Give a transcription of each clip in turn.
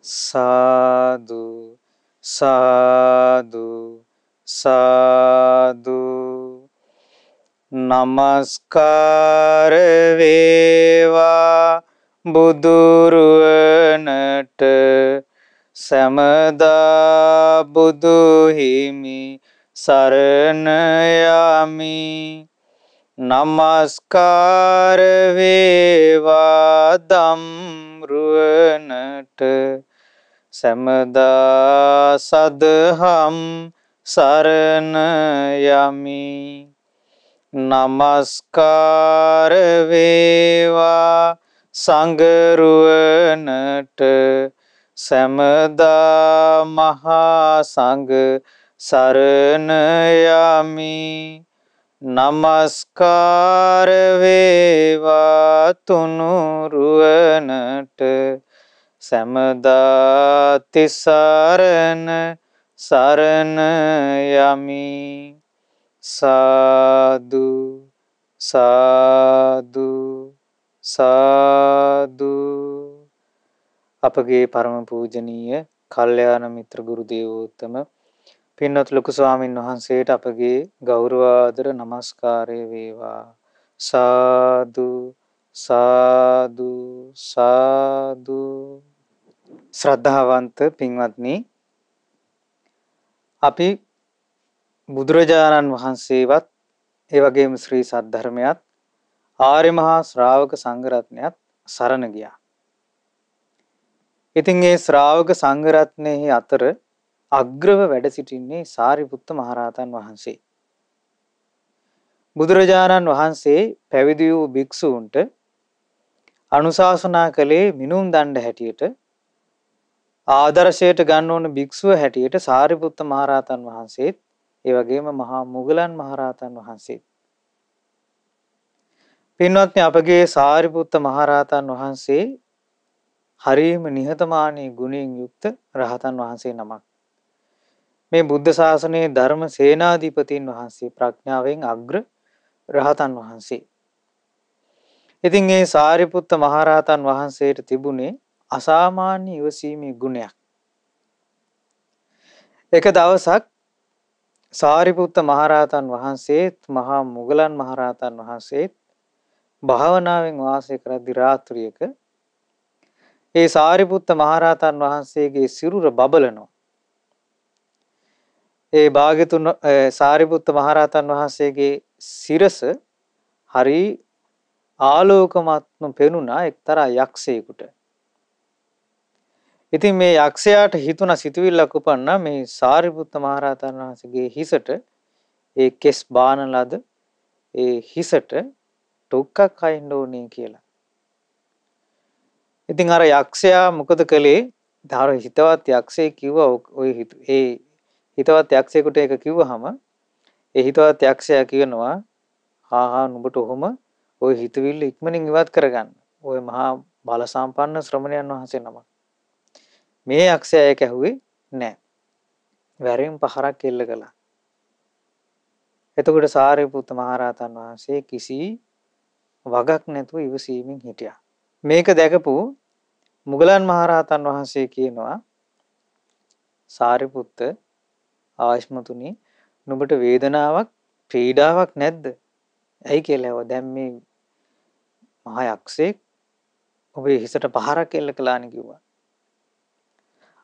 සාදු සාදු සාදු නමස්කාර වේවා බුදුරුවනට සැමදා බුදු හිමි සරණ යමි නමස්කාර වේවා ධම්රුවනට සැමදා සදහම් සරණ යමි නමස්කාර වේවා සංඝරුවනට සැමදා මහා සංඝ සරණ යමි නමස්කාර වේවා තුනුරුවනට සැමදා තිසරණ සරණ යමි සාදු සාදු සාදු අපගේ පරම පූජනීය කල්යාණ මිත්‍ර ගුරු දේවෝත්තම පින්වත් ලොකු ස්වාමින් වහන්සේට අපගේ ගෞරවාදර නමස්කාරය වේවා සාදු සාදු සාදු ශ්‍රද්ධාවන්ත පින්වත්නි අපි බුදුරජාණන් වහන්සේවත් ඒ වගේම ශ්‍රී සද්ධර්මයත් ආර්ය මහා ශ්‍රාවක සංඝරත්නයත් සරණ ගියා. ඉතින් මේ ශ්‍රාවක සංඝරත්නයේ අතර අග්‍රව වැඩ සිටින්නේ සාරිපුත්ත මහරහතන් වහන්සේ. බුදුරජාණන් වහන්සේ පැවිදි වූ භික්ෂූන්ට අනුශාසනා කළේ මිනුම් දණ්ඩ හැටියට ආදර්ශයට ගන්න ඕන භික්ෂුව හැටියට සාරිපුත්ත මහරහතන් වහන්සේත් ඒ වගේම මහා මුගලන් මහරහතන් වහන්සේත්. පින්වත්නි අපගේ සාරිපුත්ත මහරහතන් වහන්සේ හරිම නිහතමානී ගුණයෙන් යුක්ත රහතන් වහන්සේ නමක්. මේ බුද්ධ ශාසනයේ ධර්ම සේනාධිපතීන් වහන්සේ ප්‍රඥාවෙන් අග්‍ර රහතන් වහන්සේ. ඉතින් මේ සාරිපුත්ත මහරහතන් වහන්සේට තිබුණේ අසාමාන්‍ය ඉවසීමේ ගුණයක්. එක දවසක් සාරිපුත්ත මහරහතන් වහන්සේත් මහා මුගලන් මහරහතන් වහන්සේත් භාවනාවෙන් වාසය කරද්දී රාත්‍රියක ඒ සාරිපුත්ත මහරහතන් වහන්සේගේ සිරුර බබලනවා. ඒ භාග්‍යතුන් සාරිපුත්ත මහරහතන් වහන්සේගේ සිරස හරි ආලෝකමත්ව පෙනුණා එක්තරා යක්ෂයෙකුට. ඉතින් මේ යක්ෂයාට හිතුණ සිතුවිල්ලක් උපන්නා මේ සාරිපුත්ත මහරහතන් වහන්සේගේ හිසට ඒ කෙස් බාන ලද ඒ හිසට ටොක්කක් අයින්න ඕනේ කියලා. ඉතින් අර යක්ෂයා මොකද කළේ? අර හිතවත් යක්ෂයෙක් කිව්වා ඔය ඒ හිතවත් යක්ෂයෙකුට ඒක කිව්වහම ඒ හිතවත් යක්ෂයා කියනවා හා නුඹට ඔහොම ඔය හිතවිල්ල ඉක්මනින් ඉවත් කරගන්න. ඔය මහා බල සම්පන්න ශ්‍රමණයන් වහන්සේ නමක්. මේ යක්ෂයා ඒක ඇහුවේ නැහැ. වැරෙන් පහරක් එල්ල කළා. එතකොට සාරිපුත්ත මහරහතන් වහන්සේ කිසි වගක් නැතුව ඉවසීමෙන් හිටියා. මේක දැකපු මුගලන් මහරහතන් වහන්සේ කියනවා සාරිපුත්ත ආයස්මතුනි නුඹට වේදනාවක් පීඩාවක් නැද්ද? ඇයි කියලා ඇහුවා. දැන් මේ මහා යක්ෂයෙක් ඔබේ හිසට පහරක් එල්ල කළානේ කිව්වා.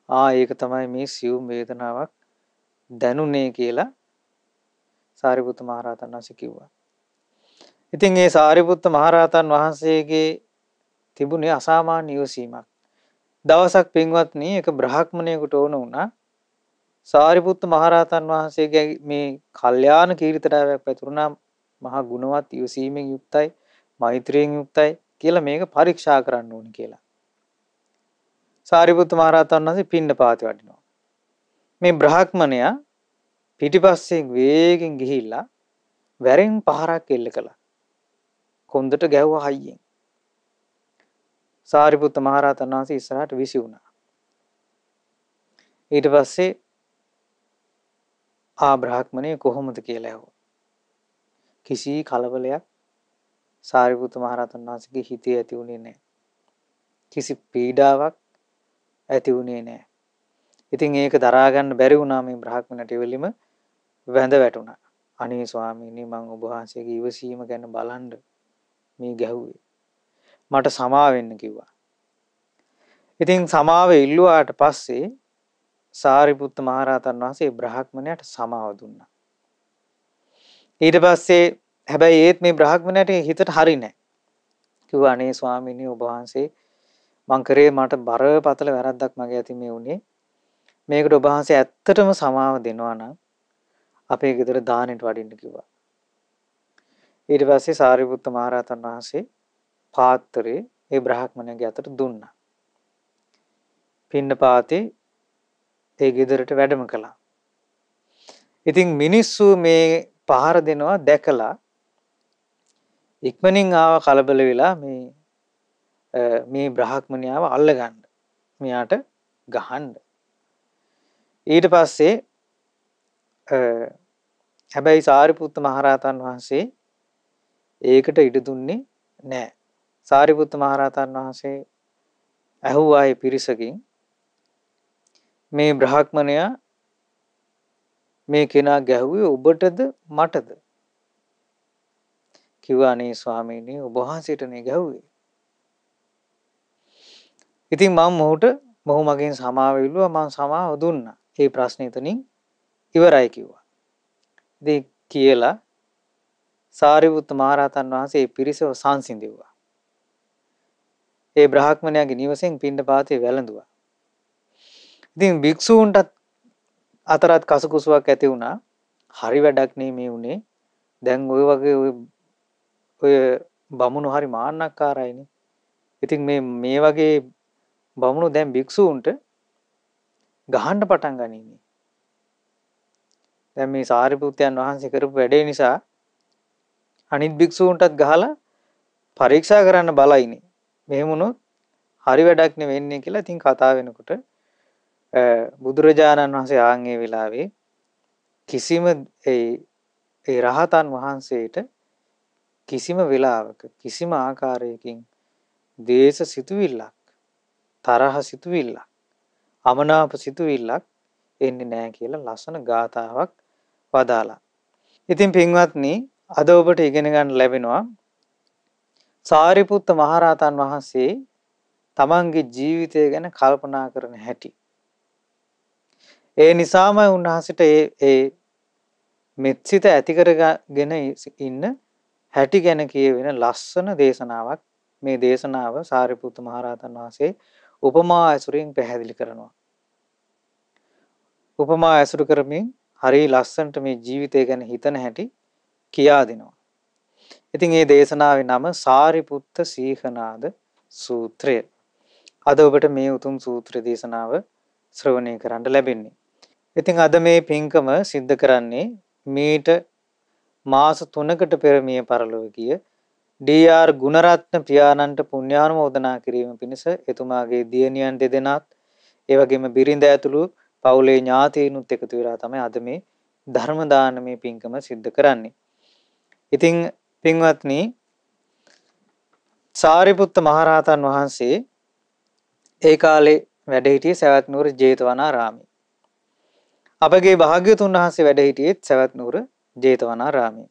ඒක තමයි මේ සියුම් වේදනාවක් දැනුනේ කියලා සාරිපුත්ත මහරහතන් වහන්සේ කිව්වා. ඉතින් මේ සාරිපුත්ත මහරහතන් වහන්සේගේ තිබුණේ අසාමාන්‍ය ඉවසීමක්. දවසක් පින්වත්නි එක බ්‍රාහ්මණයෙකුට ඕන වුණා සාරිපුත්ත මහරහතන් වහන්සේගේ මේ කල්යාණ කීර්තිතාවයක් පැතුරුණා මහා ගුණවත් ඉවසීමෙන් යුක්තයි මෛත්‍රියෙන් යුක්තයි කියලා මේක පරීක්ෂා කරන්න ඕන කියලා. සාරිපුත්ත මහරහතන් වහන්සේ පිණ්ඩපාතේ වඩිනවා. මේ බ්‍රාහ්මණයා පිටිපස්සෙන් වේගෙන් ගිහිල්ලා වැරෙන් පහරක් එල්ල කළා. කොන්දට ගැහුවා හයියෙන්. සාරිපුත්ත මහරහතන් වහන්සේ ඉස්සරහට විසි වුණා. ඊට පස්සේ බ්‍රාහ්මණය කොහොමද කියලා ඇහුවා. කිසි කලබලයක් සාරිපුත්ත මහරහතන් වහන්සේගේ හිතේ ඇති වුණේ නැහැ. කිසි පීඩාවක් ඇති වුණේ නැහැ. ඉතින් ඒක දරා ගන්න බැරි වුණා මේ බ්‍රාහ්මණට එවෙලිම වැඳ වැටුණා. අනේ ස්වාමීනි මං ඔබ වහන්සේගේ ඉවසීම ගැන බලන්න මේ ගැහුවේ. මට සමා වෙන්න කිව්වා. ඉතින් සමාව ඉල්ලුවාට පස්සේ සාරිපුත්ත මහරහතන් වහන්සේ බ්‍රාහ්මණයට සමාව දුන්නා. ඊට පස්සේ හැබැයි ඒත් මේ බ්‍රාහ්මණයට හිතට හරි නැහැ. කිව්වා අනේ ස්වාමීනි ඔබ වහන්සේ මං කරේ මට බරපතල වැරද්දක් මගේ අතින් මේ වුණේ. මේකට ඔබ වහන්සේ ඇත්තටම සමාව දෙනවා නම් අපේ ගෙදර දානෙට වඩින්න කිව්වා. ඊට පස්සේ සාරිපුත්ත මහරහතන් වහන්සේ පාත්‍රේ ඒ බ්‍රාහ්මණයාගේ අතට දුන්නා. පින්නපාතේ ඒ ගෙදරට වැඩම කළා. ඉතින් මිනිස්සු මේ පහර දෙනවා දැකලා ඉක්මනින් ආව කලබල වෙලා මේ බ්‍රාහ්මණයාව අල්ලගන්න. මෙයාට ගහන්න. ඊට පස්සේ හැබැයි සාරිපුත්ත මහරහතන් වහන්සේ ඒකට ඉඩ දුන්නේ නැහැ. සාරිපුත්ත මහරහතන් වහන්සේ ඇහුවා ඒ පිරිසකින් මේ බ්‍රාහ්මණයා මේ කෙනා ගැහුවේ ඔබටද මටද? කිව්වා නේ ස්වාමීනි ඔබ වහන්සේටනේ ගැහුවේ. ඉතින් මොහු මගෙන් සමාව ඉල්ලුවා මම සමාව දුන්නා. ඒ ප්‍රශ්නේ එතනින් ඉවරයි කිව්වා. ඉතින් කියලා සාරිපුත්ත මහරහතන් වහන්සේ පිරිසව සංසිඳෙව්වා. ඒ බ්‍රාහ්මණයාගේ නිවසෙන් පිණ්ඩපාතේ වැළඳුවා. ඉතින් භික්ෂූන්ටත් අතරත් කසකුසුවක් ඇති වුණා. හරි වැඩක් නේ මේ උනේ. දැන් ඔය වගේ ඔය බමුණු හරි මාන්නක්කාරයිනේ. ඉතින් මේ වගේ බමුණු දැන් භික්ෂූන්ට ගහන්න පටන් ගනින්නේ. දැන් මේ සාරිපුත්තයන් වහන්සේ කරපු වැඩේ නිසා අනිත් භික්ෂූන්ටත් ගහලා පරීක්ෂා කරන්න බලයිනේ. මෙහෙම වුණොත් හරි වැඩක් නෙවෙන්නේ කියලා ඉතින් කතා වෙනකොට බුදුරජාණන් වහන්සේ ආන්ගේ වෙලාවේ කිසිම ඒ රහතන් වහන්සේට කිසිම වෙලාවක කිසිම ආකාරයකින් දේශ සිතුවිල්ලක් තරහ සිතුවිල්ලක් අමනාප සිතුවිල්ලක් එන්නේ නැහැ කියලා ලස්සන ගාථාවක් වදාලා. ඉතින් පින්වත්නි අද ඔබට ඉගෙන ගන්න ලැබෙනවා සාරිපුත්ත මහරහතන් වහන්සේ තමන්ගේ ජීවිතය ගැන කල්පනා කරන හැටි. ඒ නිසාම උන්වහන්සේට ඒ මෙත්සිත ඇති කරගෙන ඉන්න හැටි ගැන කියවෙන ලස්සන දේශනාවක්. මේ දේශනාව සාරිපුත්ත මහරහතන් වහන්සේ උපමා ඇසුරින් පැහැදිලි කරනවා. උපමා ඇසුරු කරමින් හරි ලස්සනට මේ ජීවිතය ගැන හිතන හැටි කියා දෙනවා. ඉතින් මේ දේශනාවේ නම සාරිපුත්ත සීහනාද සූත්‍රය. අද ඔබට මේ උතුම් සූත්‍ර දේශනාව ශ්‍රවණය කරන්න ලැබෙන්නේ. ඉතින් අද මේ පින්කම සිද්ධ කරන්නේ මීට මාස 3කට පෙර මිය පරලොව ගිය ඩී.ආර්. ගුණරත්න පියාණන්ට පුණ්‍යානුමෝදනා කිරීම පිණිස එතුමාගේ දියණියන් දෙදෙනාත් ඒ වගේම බිරිඳ ඇතුළු පවුලේ ඥාතීනුත් එකතු වෙලා තමයි අද මේ ධර්ම දානමය පින්කම සිද්ධ කරන්නේ. ඉතින් පින්වත්නි සාරිපුත්ත මහරහතන් වහන්සේ ඒ කාලේ වැඩ සිටියේ සවැත් නුවර ජේතවනාරාමයේ. අපගේ භාග්‍යවතුන් වහන්සේ වැඩ සිටියේ සවැත් නුවර ජේතවනාරාමයේ.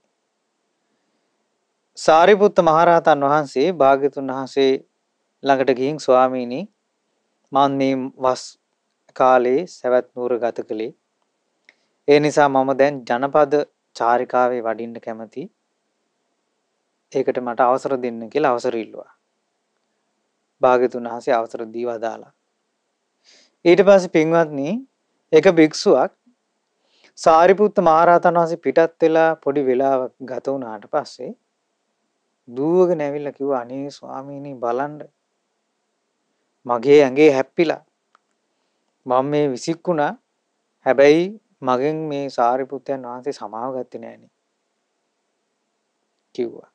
සාරිපුත්ත මහරහතන් වහන්සේ භාග්‍යවතුන් වහන්සේ ළඟට ගිහින් ස්වාමීනි මම මේ වස් කාලේ සවැත් නුවර ගත කළේ. ඒ නිසා මම දැන් ජනපද චාරිකාවේ වඩින්න කැමතියි. ඒකට මට අවසර දෙන්න කියලා අවසර ඉල්ලුවා. භාග්‍යවතුන් වහන්සේ අවසර දීවා දාලා. ඊට පස්සේ පින්වත්නි එක භික්ෂුවක් සාරිපුත්ත මහරහතන් වහන්සේ පිටත් වෙලා පොඩි වෙලාවක් ගත වුණාට පස්සේ දුවගෙන ඇවිල්ලා කිව්වා අනේ ස්වාමීනි බලන්න මගේ ඇඟේ හැප්පිලා මම මේ විසික්ුණා. හැබැයි මගෙන් මේ සාරිපුත්තයන් වහන්සේ සමාව ගත්තේ නෑනේ කිව්වා.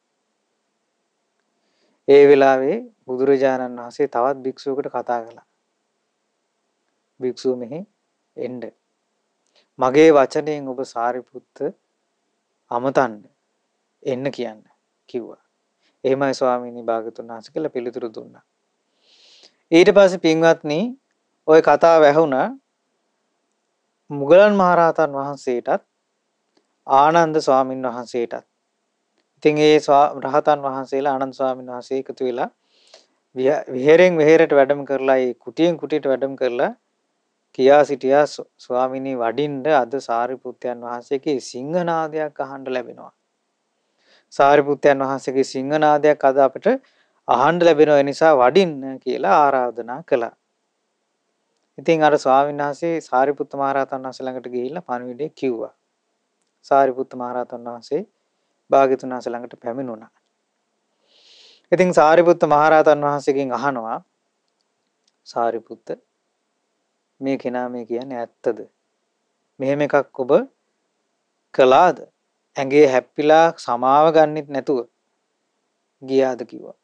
ඒ වෙලාවේ බුදුරජාණන් වහන්සේ තවත් භික්ෂුවකට කතා කළා. භික්ෂුව මෙහි එන්න. මගේ වචනයෙන් ඔබ සාරිපුත්ත අමතන්න එන්න කියන්න කිව්වා. එහෙමයි ස්වාමීනි භාග්‍යවතුන් වහන්සේ කියලා පිළිතුරු දුන්නා. ඊට පස්සේ පින්වත්නි ওই කතාව ඇහුණා මුගලන් මහරහතන් වහන්සේටත් ආනන්ද ස්වාමීන් වහන්සේටත්. ඉතින් ඒ රහතන් වහන්සේලා ආනන්ද ස්වාමීන් වහන්සේ එකතු වෙලා විහෙරෙන් විහෙරට වැඩම කරලා ඒ කුටියෙන් කුටියට වැඩම කරලා කියා සිටියා ස්වාමිනී වඩින්න අද සාරිපුත්තයන් වහන්සේගේ සිංහනාදයක් අහන්න ලැබෙනවා. සාරිපුත්තයන් වහන්සේගේ සිංහනාදයක් අද අපිට අහන්න ලැබෙනවා නිසා වඩින්න කියලා ආරාධනා කළා. ඉතින් අර ස්වාමීන් වහන්සේ සාරිපුත්ත මහ රහතන් වහන්සේ ළඟට ගිහිල්ලා පණිවිඩය කිව්වා. සාරිපුත්ත මහ රහතන් වහන්සේ භාග්‍යතුන් වහන්සේ ළඟට පැමිණුණා. ඉතින් සාරිපුත්ත මහ රහතන් වහන්සේගෙන් අහනවා සාරිපුත්ත මේ කෙනා මේ කියන්නේ ඇත්තද? මෙහෙම එකක් ඔබ කළාද? ඇඟේ හැප්පිලා සමාව ගන්නෙත් නැතුව ගියාද කිව්වා.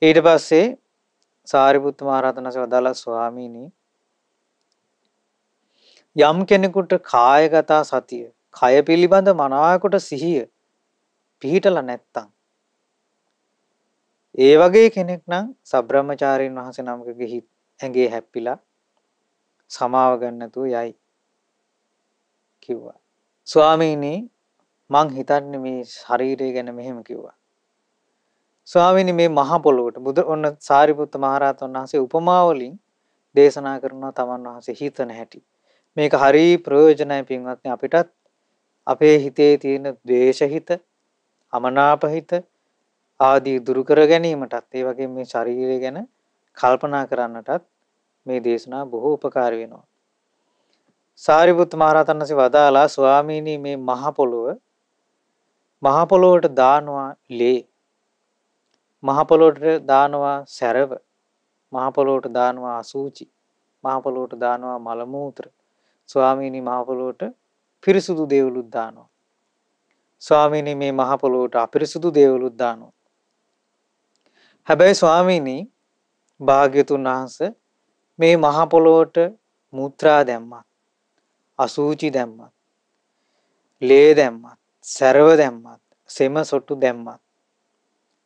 ඊට පස්සේ සාරිපුත්ත මහ රහතන් වහන්සේ වදාළා ස්වාමීනි යම් කෙනෙකුට කායගත සතිය, කය පිළිබඳ මනාවකට සිහිය පිහිටලා නැත්තම් ඒ වගේ කෙනෙක් නම් සබ්‍රහ්මචාරීන් වහන්සේ නමකගේ හිත ඇඟේ හැප්පිලා සමාව ගන්න නැතුව යයි කිව්වා. ස්වාමීනි මං හිතන්නේ මේ ශරීරය ගැන මෙහෙම කිව්වා. ස්වාමීනි මේ මහ පොළොවට බුදු ඔන්න සාරිපුත්ත මහ රහතන් වහන්සේ උපමා වලින් දේශනා කරනවා තමන් වහන්සේ හිතන හැටි. මේක හරි ප්‍රයෝජනයි පින්වත්නි අපිටත් අපේ හිතේ තියෙන ද්වේෂ හිත, අමනාප හිත ආදී දුරු කර ගැනීමටත් ඒ වගේම මේ ශරීරය ගැන කල්පනා කරන්නටත් මේ දේශනා බොහෝ උපකාරී වෙනවා. සාරිපුත්ත මහ රහතන් වහන්සේ වදාලා ස්වාමීනි මේ මහ පොළොවට දානවා ලේ, මහ පොළොවට දානවා සැරව, මහ පොළොවට දානවා අසූචි, මහ පොළොවට දානවා මල මූත්‍ර. ස්වාමීනි මහ පොළොවට පිරිසුදු දේවලුත් දානවා. ස්වාමීනි මේ මහ පොළොවට අපිරිසුදු දේවලුත් දානවා. හැබැයි ස්වාමීනි භාග්‍යතුන් වහන්සේ මේ මහ පොළොවට මුත්‍රා දැම්මත්, අසූචි දැම්මත්, ලේ දැම්මත්, සැරව දැම්මත්, සෙම සොට්ටු දැම්මත්,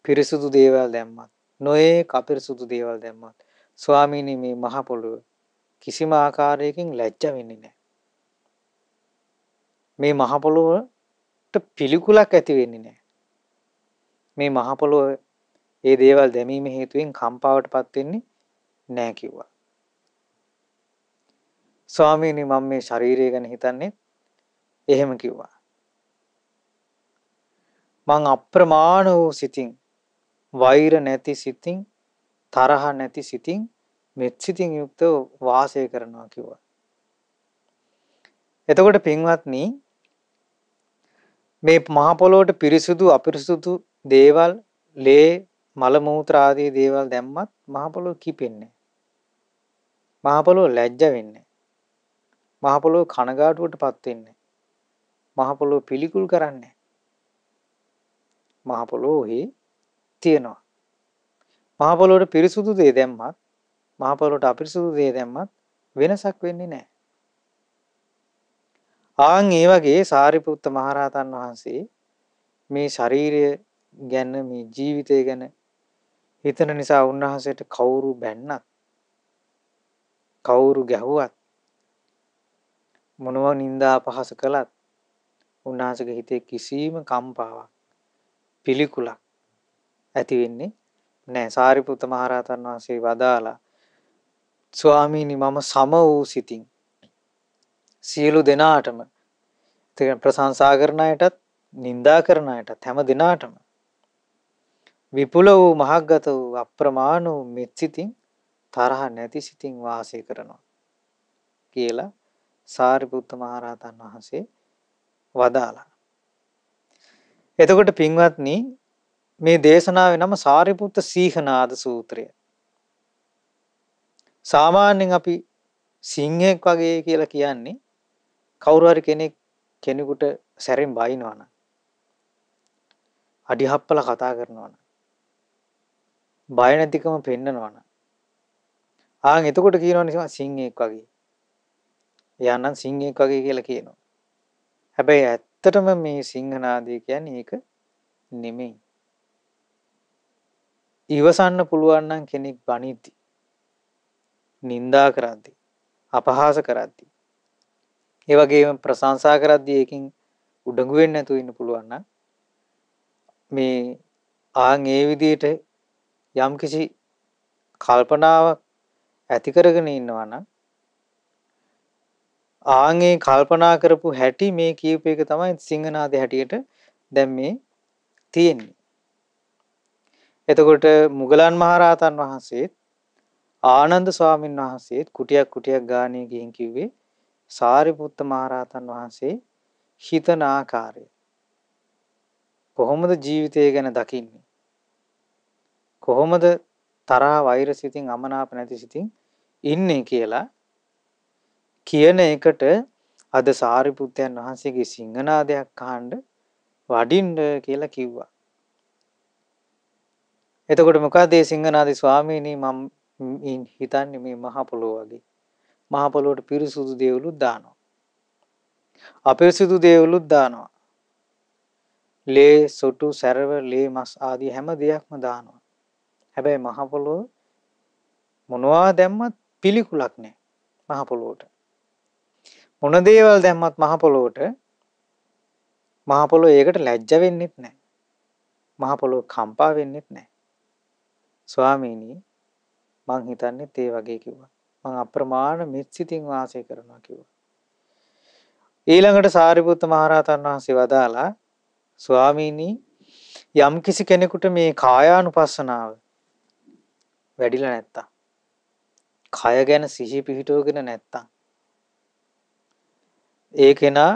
පිරිසුදු දේවල් දැම්මත්, නොයේ අපිරිසුදු දේවල් දැම්මත් ස්වාමීනි මේ මහ පොළොව කිසිම ආකාරයකින් ලැජ්ජ වෙන්නේ නැහැ. මේ මහ පොළොවට පිළිකුලක් ඇති වෙන්නේ නැහැ. මේ මහ පොළොව ඒ දේවල් දැමීම හේතුවෙන් කම්පාවටපත් වෙන්නේ නැහැ කිව්වා. ස්වාමීනි මම මේ ශරීරය ගැන හිතන්නේ එහෙම කිව්වා. මං අප්‍රමාණ වූ සිතින්, වෛර නැති සිතින්, තරහ නැති සිතින්, මෙත් සිතින් යුක්තව වාසය කරනවා කිව්වා. එතකොට පින්වත්නි මේ මහ පොළොවට පිරිසුදු අපිරිසුදු දේවල්, ලේ, මල මූත්‍ර ආදී දේවල් දැම්මත් මහ පොළොව කිපෙන්නේ. මහ පොළොව ලැජ්ජ වෙන්නේ. මහ පොළොව කනගාටුවටපත් වෙන්නේ. මහ පොළොව පිළිකුල් කරන්නේ. මහ පොළොව ඔහි තියෙනවා. මහ පොළොවට පිරිසුදු දේ දැම්මත්, මහ පොළොවට අපිරිසුදු දේ දැම්මත් වෙනසක් වෙන්නේ නැහැ. ආන් ඒ වගේ සාරිපුත්ත මහ රහතන් වහන්සේ මේ ශරීරය ගැන, මේ ජීවිතය ගැන හිතන නිසා උන්වහන්සේට කවුරු බැන්නත්, කවුරු ගැහුවත්, මොනවා නින්දා අපහාස කළත් උන්වහන්සේගේ හිතේ කිසිම කම්පාවක්, පිළිකුලක් ඇති වෙන්නේ නැහැ. සාරිපුත්ත මහ රහතන් වහන්සේ වදාලා ස්වාමීනි මම සම වූ සිතින් සියලු දෙනාටම ප්‍රශංසා කරන අයටත්, නින්දා කරන අයටත් හැම දිනාටම විපුල වූ මහග්ගත වූ අප්‍රමාණ වූ මෙත් සිතින්, තරහ නැති සිතින් වාසය කරනවා කියලා සාරිපුත්ත මහ රහතන් වහන්සේ වදාලා. එතකොට පින්වත්නි මේ දේශනාවේ නම සාරිපුත්ත සීහනාද සූත්‍රය. සාමාන්‍යයෙන් අපි සිංහෙක් වගේ කියලා කියන්නේ කවුරු හරි කෙනෙකුට සැරෙන් බයිනවා නම්, අඩි හප්පල කතා කරනවා නම්, බය නැතිකම පෙන්නනවා නම්, ආන් එතකොට කියනවනේ සිංහෙක් වගේ. එයා නම් සිංහෙක් වගේ කියලා කියනවා. හැබැයි ඇත්තටම මේ සිංහනාදය කියන්නේ ඒක නෙමෙයි. ඉවසන්න පුළුවන් නම් කෙනෙක් බනිද්දි, නින්දා කරද්දී, අපහාස කරද්දී, ඒ වගේම ප්‍රශංසා කරද්දී ඒකින් උඩඟු වෙන්නේ නැතුව ඉන්න පුළුවන් නම් මේ ඒ විදිහට යම්කිසි කල්පනාවක් ඇති කරගෙන ඉන්නවා නම් ඒ කල්පනා කරපු හැටි මේ කියූප එක තමයි සිංහනාදේ හැටියට දැන් මේ තියෙන්නේ. එතකොට මුගලන් මහරහතන් වහන්සේත් ආනන්ද ස්වාමීන් වහන්සේත් කුටියක් ගානේ ගිහින් කිව්වේ සාරිපුත්ත මහරහතන් වහන්සේ හිතන ආකාරය කොහොමද ජීවිතය ගැන දකින්නේ, කොහොමද තරහ වෛර සිතින් අමනාප නැති සිතින් ඉන්නේ කියලා කියන එකට අද සාරිපුත්තයන් වහන්සේගේ සිංහනාදයක් අහන්න වඩින්න කියලා කිව්වා. එතකොට මොකද මේ සිංහනාදී ස්වාමීනි මම හිතන්නේ මේ මහ පොළොව වගේ. මහ පොළොවට පිරිසුදු දේවලුත් දානවා. අපිරිසුදු දේවලුත් දානවා. ලේ, සොටු, සැරව, ලේ, මස් ආදී හැම දෙයක්ම දානවා. හැබැයි මහ පොළොව මොනවා දැම්මත් පිළිකුලක් නැහැ මහ පොළොවට. මොන දේවල් දැම්මත් මහ පොළොවට මහ පොළොව ඒකට ලැජ්ජ වෙන්නෙත් නැහැ. මහ පොළොව කම්පා වෙන්නෙත් නැහැ. ස්වාමීනි මං හිතන්නේ ඒ වගේ කිව්වා. මං අප්‍රමාණ මෙත්සිතින් වාසය කරනවා කිව්වා. ඊළඟට සාරිපුත්ත මහරහතන් වහන්සේ වදාලා ස්වාමීනි යම් කිසි කෙනෙකුට මේ කායානුපස්සනාව වැඩිලා නැත්තම්, කය ගැන සිහි පිහිටවගෙන නැත්තම්, ඒ කෙනා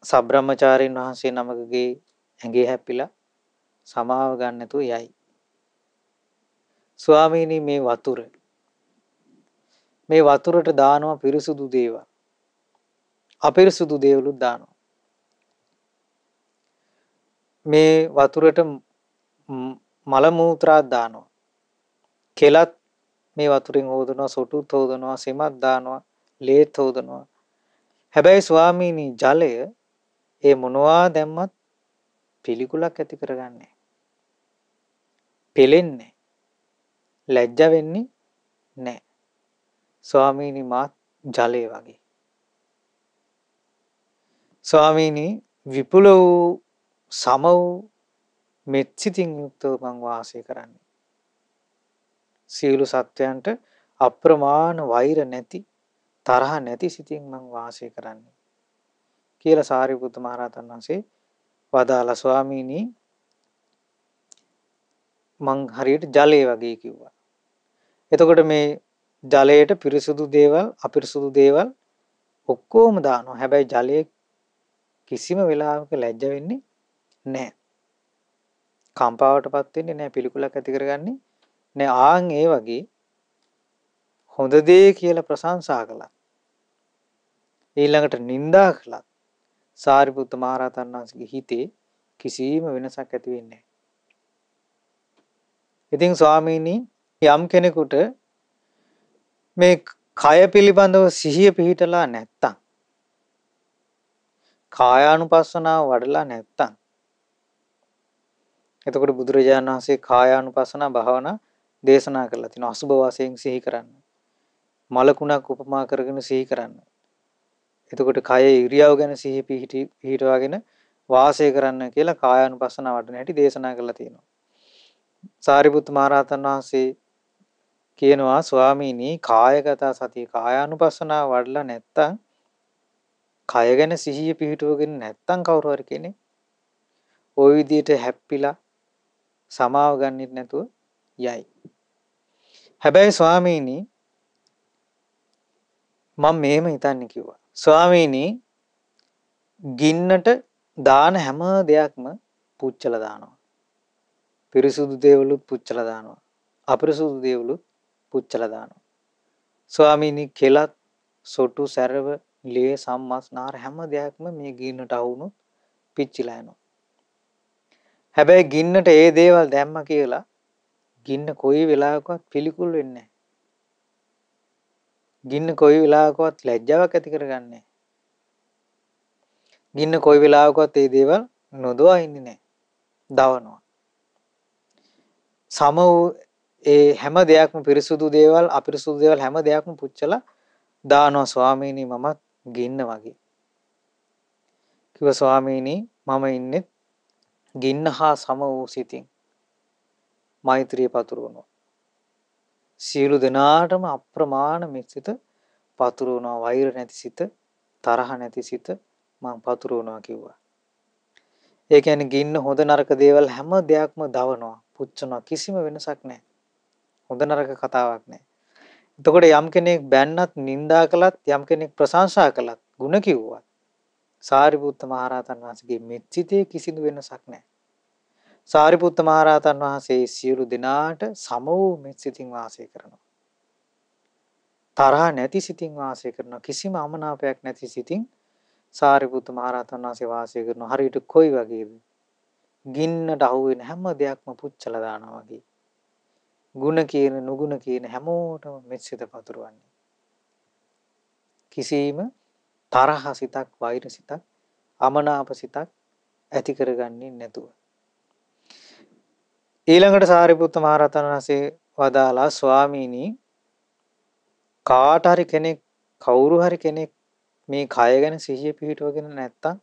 සබ්‍රහ්මචාරීන් වහන්සේ නමකගේ ඇඟේ හැප්පිලා සමාව ගන්න නැතුව යයි. ස්වාමීනි මේ වතුරට දානවා පිරිසුදු දේවල්, අපිරිසුදු දේවලුත් දානවා. මේ වතුරට මල මූත්‍රාත් දානවා, කෙලත් මේ වතුරෙන් හොදනවා, සොටුත් හොදනවා, සෙමත් දානවා, ලේත් හොදනවා. හැබැයි ස්වාමීනි ජලය ඒ මොනවා දැම්මත් පිළිකුලක් ඇති කරගන්නේ, පෙලෙන්නේ, ලැජ්ජ වෙන්නේ නැහැ. ස්වාමීනි මාත් ජලය වගේ. ස්වාමීනි විපුල වූ සම වූ මෙත්සිතින් යුක්තව මං වාසය කරන්නේ. සියලු සත්වයන්ට අප්‍රමාණ වෛර නැති, තරහ නැති සිතින් මං වාසය කරන්නේ කියලා සාරිපුත්ත මහරහතන් වහන්සේ වදාලා ස්වාමීනි මං හරියට ජලය වගේ කිව්වා. එතකොට මේ ජලයට පිරිසුදු දේවල්, අපිරිසුදු දේවල් ඔක්කොම දානවා. හැබැයි ජලයේ කිසිම වෙලාවක ලැජ්ජ වෙන්නේ නැහැ. කම්පාවටපත් වෙන්නේ නැහැ, පිළිකුලක් ඇති කරගන්නේ නැහැ. ඒ වගේ හොඳ දේ කියලා ප්‍රශංසා කළා, ඊළඟට නිඳා කළා, සාරිපුත්ත මහරහතන් වහන්සේගේ හිතේ කිසිම වෙනසක් ඇති වෙන්නේ නැහැ. ඉතින් ස්වාමීනි යම් කෙනෙකුට මේ කය පිළිබඳව සිහිය පිහිටලා නැත්තම්, කායානුපස්සනාව වඩලා නැත්තම්, එතකොට බුදුරජාණන් වහන්සේ කායානුපස්සනා භාවනා දේශනා කළා තිනවා. අසුභ වශයෙන් සිහි කරන්න, මලකුණක් උපමා කරගෙන සිහි කරන්න. එතකොට කයේ ඉරියව් ගැන සිහි පිහිටවාගෙන වාසය කරන්න කියලා කායානුපස්සනාව වඩන හැටි දේශනා කළා තියෙනවා. සාරිපුත්ත මහරහතන් වහන්සේ කියනවා ස්වාමීනි කායගත සතිය, කායානුපස්සනාව වඩලා නැත්තම්, කය ගැන සිහිය පිහිටුවගෙන නැත්තම් කවුරු හරි කෙනෙක් ওই විදිහට හැප්පිලා සමාව ගන්නෙත් නැතුව යයි. හැබැයි ස්වාමීනි මම මෙහෙම හිතන්නේ කිව්වා. ස්වාමීනි ගින්නට දාන හැම දෙයක්ම පුච්චලා දානවා. පිරිසුදු දේවලුත් පුච්චලා දානවා, අපිරිසුදු දේවලුත් පුච්චලා දානවා. ස්වාමීනි කෙලත්, සොටු, සැරව, ලේ, සම්මස්, නාර හැම දෙයක්ම මේ ගින්නට අවුනොත් පිච්චිලා යනවා. හැබැයි ගින්නට ඒ දේවල් දැම්ම කියලා ගින්න කොයි වෙලාවකවත් පිළිකුල් වෙන්නේ නැහැ. ගින්න කොයි වෙලාවකවත් ලැජ්ජාවක් ඇති කරගන්නේ නැහැ. ගින්න කොයි වෙලාවකවත් ඒ දේවල් නොදවා ඉන්නේ නැහැ. දවනවා. සම වූ ඒ හැම දෙයක්ම පිරිසුදු දේවල් අපිරිසුදු දේවල් හැම දෙයක්ම පුච්චලා දානවා ස්වාමීනි මමත් ගින්න වගේ. කිව්වා ස්වාමීනි මම ඉන්නේ ගින්න හා සම වූ සිතින් මෛත්‍රිය පතුරවනවා. සියලු දෙනාටම අප්‍රමාණ මෙසිත පතුරවනවා. වෛර නැති සිත, තරහ නැති සිත මම පතුරවනවා කිව්වා. ඒ කියන්නේ ගින්න හොඳ නරක දේවල් හැම දෙයක්ම දවනවා, පුච්චනවා, කිසිම වෙනසක් නැහැ. හොඳ නරක කතාවක් නැහැ. එතකොට යම් කෙනෙක් බැන්නත්, නිඳා කළත්, යම් කෙනෙක් ප්‍රශංසා කළත්, ಗುಣ කිව්වත් සාරිපුත්ත මහරහතන් වහන්සේගේ මෙත්සිතේ කිසිදු වෙනසක් නැහැ. සාරිපුත්ත මහරහතන් වහන්සේ සියලු දෙනාට සම වූ මෙත්සිතින් වාසය කරනවා. තරහ නැති සිතින් වාසය කරනවා. කිසිම අමනාපයක් නැති සිතින් සාරිපුත්ත මහරහතන් වහන්සේ වාසය කරනවා. හරියට කොයි වගේද? ගින්නට අහු වෙන හැම දෙයක්ම පුච්චලා දානවා වගේ. ಗುಣ කියන නුගුණ කියන හැමෝටම මෙත්සිත පතුරවන්නේ. කිසිම තරහ සිතක්, වෛර සිතක්, අමනාප සිතක් ඇති කරගන්නේ නැතුව. ඊළඟට සාරිපුත්ත මහරහතන් වහන්සේ වදාලා ස්වාමීනි කාට හරි කෙනෙක් කවුරු හරි කෙනෙක් මේ කය ගැන සිහිය පිහිටුවගෙන නැත්තම්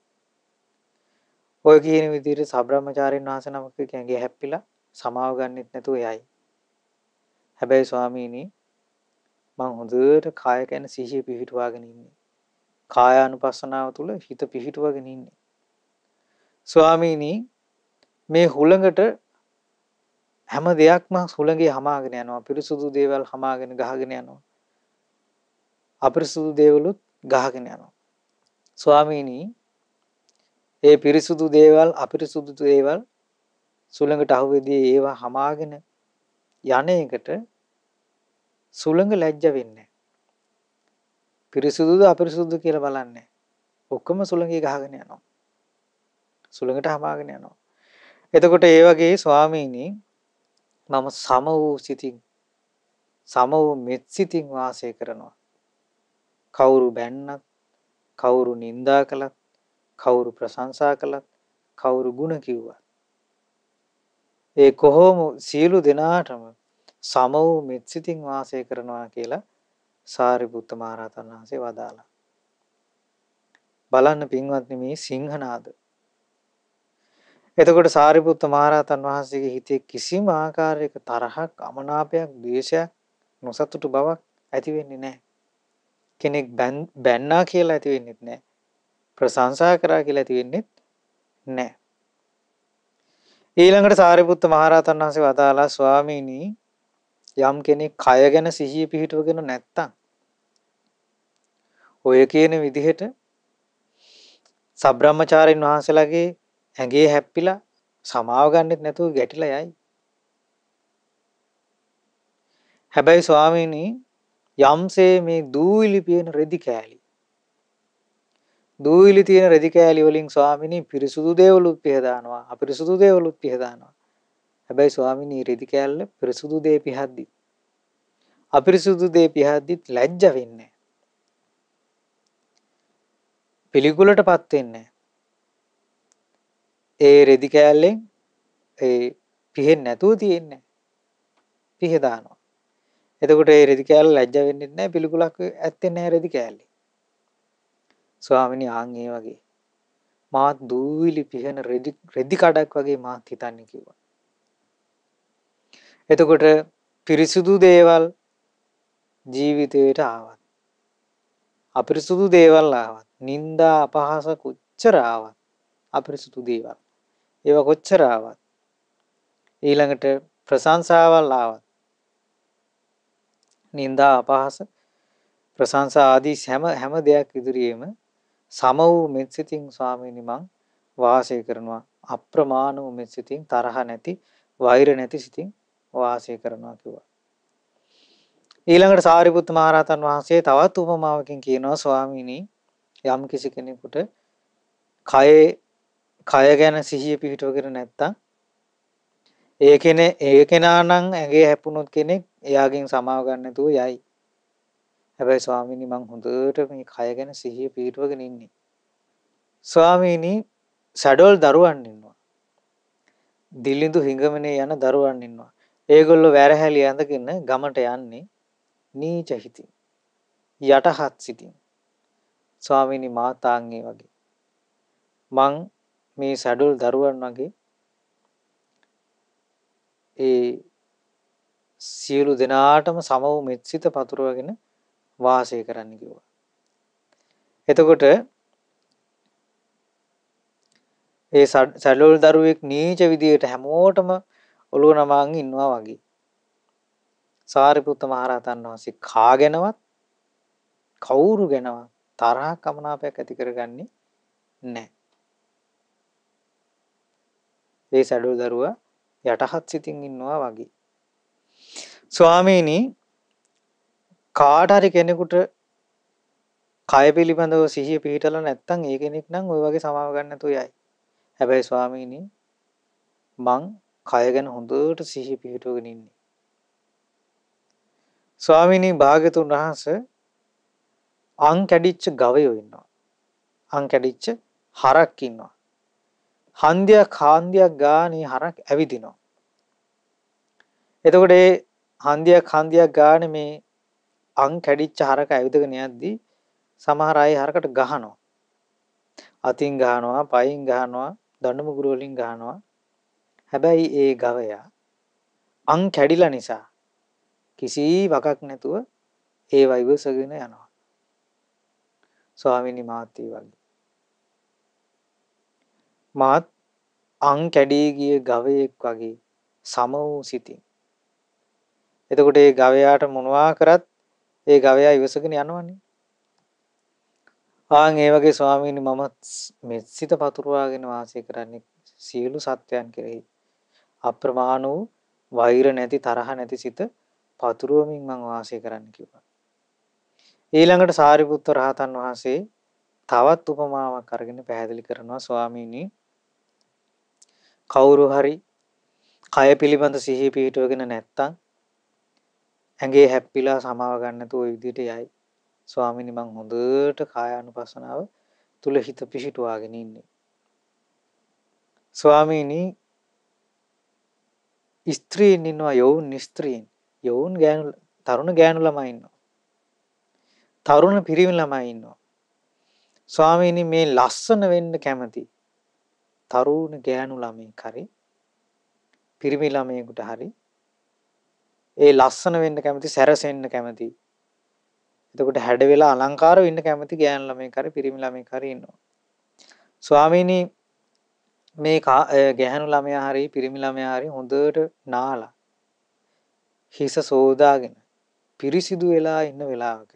ඔය කියන විදිහට සබ්‍රාහ්මචාරින් වහන්සේ නමක කැඟේ හැප්පිලා සමාව ගන්නෙත් නැතුව යයි. හැබැයි ස්වාමීනි මං හොඳට කය ගැන සිහිය පිහිටුවාගෙන ඉන්නේ. කායානුපස්සනාව තුළ හිත පිහිටුවගෙන ඉන්නේ. ස්වාමීනි මේ හුළඟට හැම දෙයක්ම හුළඟේ හමාගෙන යනවා. පිරිසුදු දේවල් හමාගෙන ගහගෙන යනවා. අපිරිසුදු දේවලුත් ගහගෙන යනවා. ස්වාමීනි ඒ පිරිසුදු දේවල් අපිරිසුදු දේවල් සුළඟට අහුවෙදී ඒවා හමාගෙන යන එකට සුළඟ ලැජ්ජ වෙන්නේ. පිරිසුදුද අපිරිසුදුද කියලා බලන්නේ. ඔක්කොම සුළඟේ ගහගෙන යනවා. සුළඟට හමාගෙන යනවා. එතකොට ඒ වගේ ස්වාමීනි මම සම වූ සිතින් සම වූ මෙත් සිතින් වාසය කරනවා. කවුරු බැන්නත්, කවුරු නිඳා කළත්, කවුරු ප්‍රශංසා කළත්, කවුරු ಗುಣ කිව්වත් ඒ කොහොම සියලු දෙනාටම සම වූ මෙත් සිතින් වාසය කරනවා කියලා සාරිපුත්ත මහරහතන් වහන්සේ වදාළා. බලන්න පින්වත්නි මේ සිංහනාද. එතකොට සාරිපුත්ත මහරහතන් වහන්සේගේ හිතේ කිසිම ආකාරයක තරහක්, අමනාපයක්, ද්වේෂයක්, නොසතුටු බවක් ඇති වෙන්නේ නැහැ. කෙනෙක් බැන්නා කියලා ඇති වෙන්නේ නැහැ. ප්‍රශංසා කරා කියලා ඇති වෙන්නේ නැහැ. ඊළඟට සාරිපුත්ත මහරහතන් වහන්සේ වදාලා ස්වාමීනි යම් කෙනෙක් කය ගැන සිහිය පිහිටුවගෙන නැත්තම් ඔය කියන විදිහට සබ්‍රාහ්මචාරින් වහන්සේලාගේ ඇඟේ හැප්පිලා සමාව ගන්නෙත් නැතුව ගැටිලා යයි. හැබැයි ස්වාමීනි යම්සේ මේ දූවිලි පියන රෙදි කෑලි. දූවිලි තියෙන රෙදි කෑලි වලින් ස්වාමීනි පිරිසුදු දේවලුත් පිහදානවා, අපිරිසුදු දේවලුත් පිහදානවා. හැබැයි ස්වාමීනි රෙදි කෑල්ල පිරිසුදු දේ පිහද්දි අපිරිසුදු දේ පිහද්දිත් ලැජ්ජ වෙන්නේ. පිළිකුලටපත් වෙන්නේ. ඒ රෙදි කෑල්ලෙන් ඒ පිහෙන්නේ නැතුව තියෙන්නේ. පිහදානවා. එතකොට ඒ රෙදි කෑල්ල ලැජ්ජ වෙන්නේ නැහැ, පිළිකුලක් ඇත්තේ නැහැ රෙදි කෑල්ලේ. ස්වාමීනි ආන් ඒ වගේ මාත් දූවිලි පිහන රෙදි කඩක් වගේ මාත් හිතන්නේ කිව්වා. එතකොට පිරිසුදු දේවල් ජීවිතේට ආවත් අපිරිසුදු දේවල් ආවත් නිന്ദා අපහාස කොච්චර ආවත් අපිරිසුදු දේවල් ඒවා කොච්චර ආවත් ඊළඟට ප්‍රශංසාවල් ආවත් නිന്ദා අපහාස ප්‍රශංසා ආදී හැම දෙයක් ඉදිරියේම සම වූ මෙත්සිතින් ස්වාමීනි මං වාසය කරනවා. අප්‍රමාණ වූ මෙත්සිතින් තරහ නැති, වෛර නැති සිතින් වාසය කරනවා කිව්වා. ඊළඟට සාරිපුත්ත මහරහතන් වහන්සේ තවත් උපමාවකින් කියනවා ස්වාමීනි යම් කිසි කෙනෙකුට කය ගැන සිහිය පිහිටවගෙන නැත්තම් ඒ කෙනා නම් ඇගේ හැපුණොත් කෙනෙක් එයාගෙන් සමාව ගන්න නැතුව යයි. හැබැයි ස්වාමීනි මං හොඳට මේ කය ගැන සිහිය පිහිටවගෙන ඉන්නේ. ස්වාමීනි සැඩොල් දරුවන් ඉන්නවා. දිලිඳු හිඟමනේ යන දරුවන් ඉන්නවා. ඒගොල්ලෝ වැරහැලි ඇඳගෙන ගමට යන්නේ නීච හිතින් යටහත් සිතින්. ස්වාමීනි මාතාංගේ වගේ මං මේ සැඩොල් දරුවන් වගේ ඒ සියලු දෙනාටම සම වූ මෙත්සිත පතුරවගෙන වාසය කරන්න කිව්වා. එතකොට ඒ සැඩොල් දරුවෙක් නීච විදියට හැමෝටම ඔළුව නමාගෙන ඉන්නවා වගේ. සාරිපුත්ත මහරහතන් වහන්සේ කාගෙනවත් කවුරු ගැනවත් තරහක් කමනාපයක් ඇති කරගන්නේ නැහැ. ඒ සැඩොල් දරුවා යටහත් සිතින් ඉන්නවා වගේ. ස්වාමීනි කාට හරි කෙනෙකුට කය පිළිබඳව සිහිය පිහිටලා නැත්නම් ඒ කෙනෙක් නම් ওই වගේ සමාව ගන්න නැතුව යයි. හැබැයි ස්වාමීනි මං කය ගැන හොඳට සිහිය පිහිටවගෙන ඉන්නේ. ස්වාමීනි භාග්‍යතුන් වහන්සේ අං කැඩිච්ච ගවයෝ ඉන්නවා. අං කැඩිච්ච හරක් ඉන්නවා. හන්දියක් ගානේ හරක් ඇවිදිනවා. එතකොට ඒ හන්දියක් ගානේ මේ අං කැඩිච්ච හරක ඇවිදගෙන යද්දී සමහර අය හරකට ගහනවා. අතින් ගහනවා, පයින් ගහනවා, දඬු මුගුරු වලින් ගහනවා. හැබැයි ඒ ගවයා අං කැඩිලා නිසා කිසි වකක් නැතුව ඒව ඉවසගෙන යනවා. ස්වාමීනි මාත් වගේ. මාත් අං කැඩී ගිය ගවයෙක් වගේ සම වූ සිතින්. එතකොට ඒ ගවයාට මොනවා කරත් ඒ ගවයා ඉවසගෙන යනවනේ. ආන් ඒ වගේ ස්වාමීනි මම මෙත්සිත පතුරවාගෙන වාසය කරන්නේ සියලු සත්වයන් කෙරෙහි. අප්‍රමාණ වූ වෛර නැති තරහ නැති සිත පතුරවමින් මම වාසය කරන්න කිව්වා. ඊළඟට සාරිපුත්ත රහතන් වහන්සේ තවත් උපමාවක් අරගෙන පැහැදිලි කරනවා ස්වාමීනි කවුරු හරි කය පිළිබඳ සිහිය පිහිටවගෙන නැත්තම් ඇඟේ හැප්පිලා සමාව ගන්න නැතුව ওই විදිහට යයි. ස්වාමීනි මං හොඳට කායානුපස්සනාව තුල හිත පිහිටුවාගෙන ඉන්නේ. ස්වාමීනි ස්ත්‍රීන් ඉන්නවා යෝන් ස්ත්‍රීන්. යෝන් ගෑනු තරුණ ගෑනු ළමයි ඉන්නවා. තරුණ පිරිමි ළමයි ඉන්නවා. ස්වාමීනි මේ ලස්සන වෙන්න කැමති තරුණ ගෑනු ළමෙක් හරි පිරිමි ළමයෙකුට හරි ඒ ලස්සන වෙන්න කැමති සැරසෙන්න කැමති. එතකොට හැඩ වෙලා අලංකාර වෙන්න කැමති ගෑනු ළමයෙක් හරි පිරිමි ළමයෙක් හරි ඉන්නවා. ස්වාමීනි මේ ගැහැණු ළමයා හරි පිරිමි ළමයා හරි හොඳට නාලා හිස සෝදාගෙන පිරිසිදු වෙලා ඉන්න වෙලාවක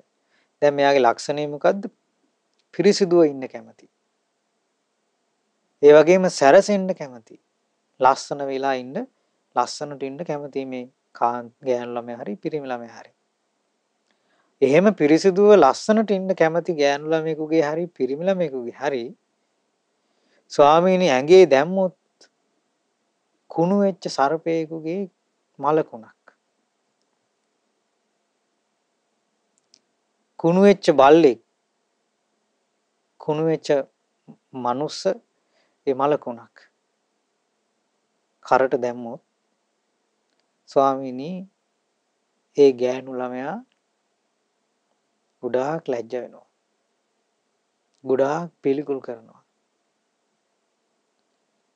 දැන් මෙයාගේ ලක්ෂණය මොකද්ද? පිරිසිදුව ඉන්න කැමති. ඒ වගේම සැරසෙන්න කැමති. ලස්සන වෙලා ඉන්න ලස්සනට ඉන්න කැමති මේ ගැහැණු ළමයා හරි පිරිමි ළමයා හරි. එහෙම පිරිසිදුව ලස්සනට ඉන්න කැමති ගැහැණු ළමයෙකුගේ හරි පිරිමි ළමයෙකුගේ හරි ස්වාමීනි ඇඟේ දැම්මොත් කුණු වෙච්ච සර්පයෙකුගේ මලකුණක් කුණු වෙච්ච බල්ලෙක් කුණු වෙච්ච මනුස්ස ඒ මලකුණක් කරට දැම්මොත් ස්වාමීනි ඒ ගෑනු ළමයා ගොඩාක් ලැජ්ජ වෙනවා. ගොඩාක් පිළිකුල් කරනවා.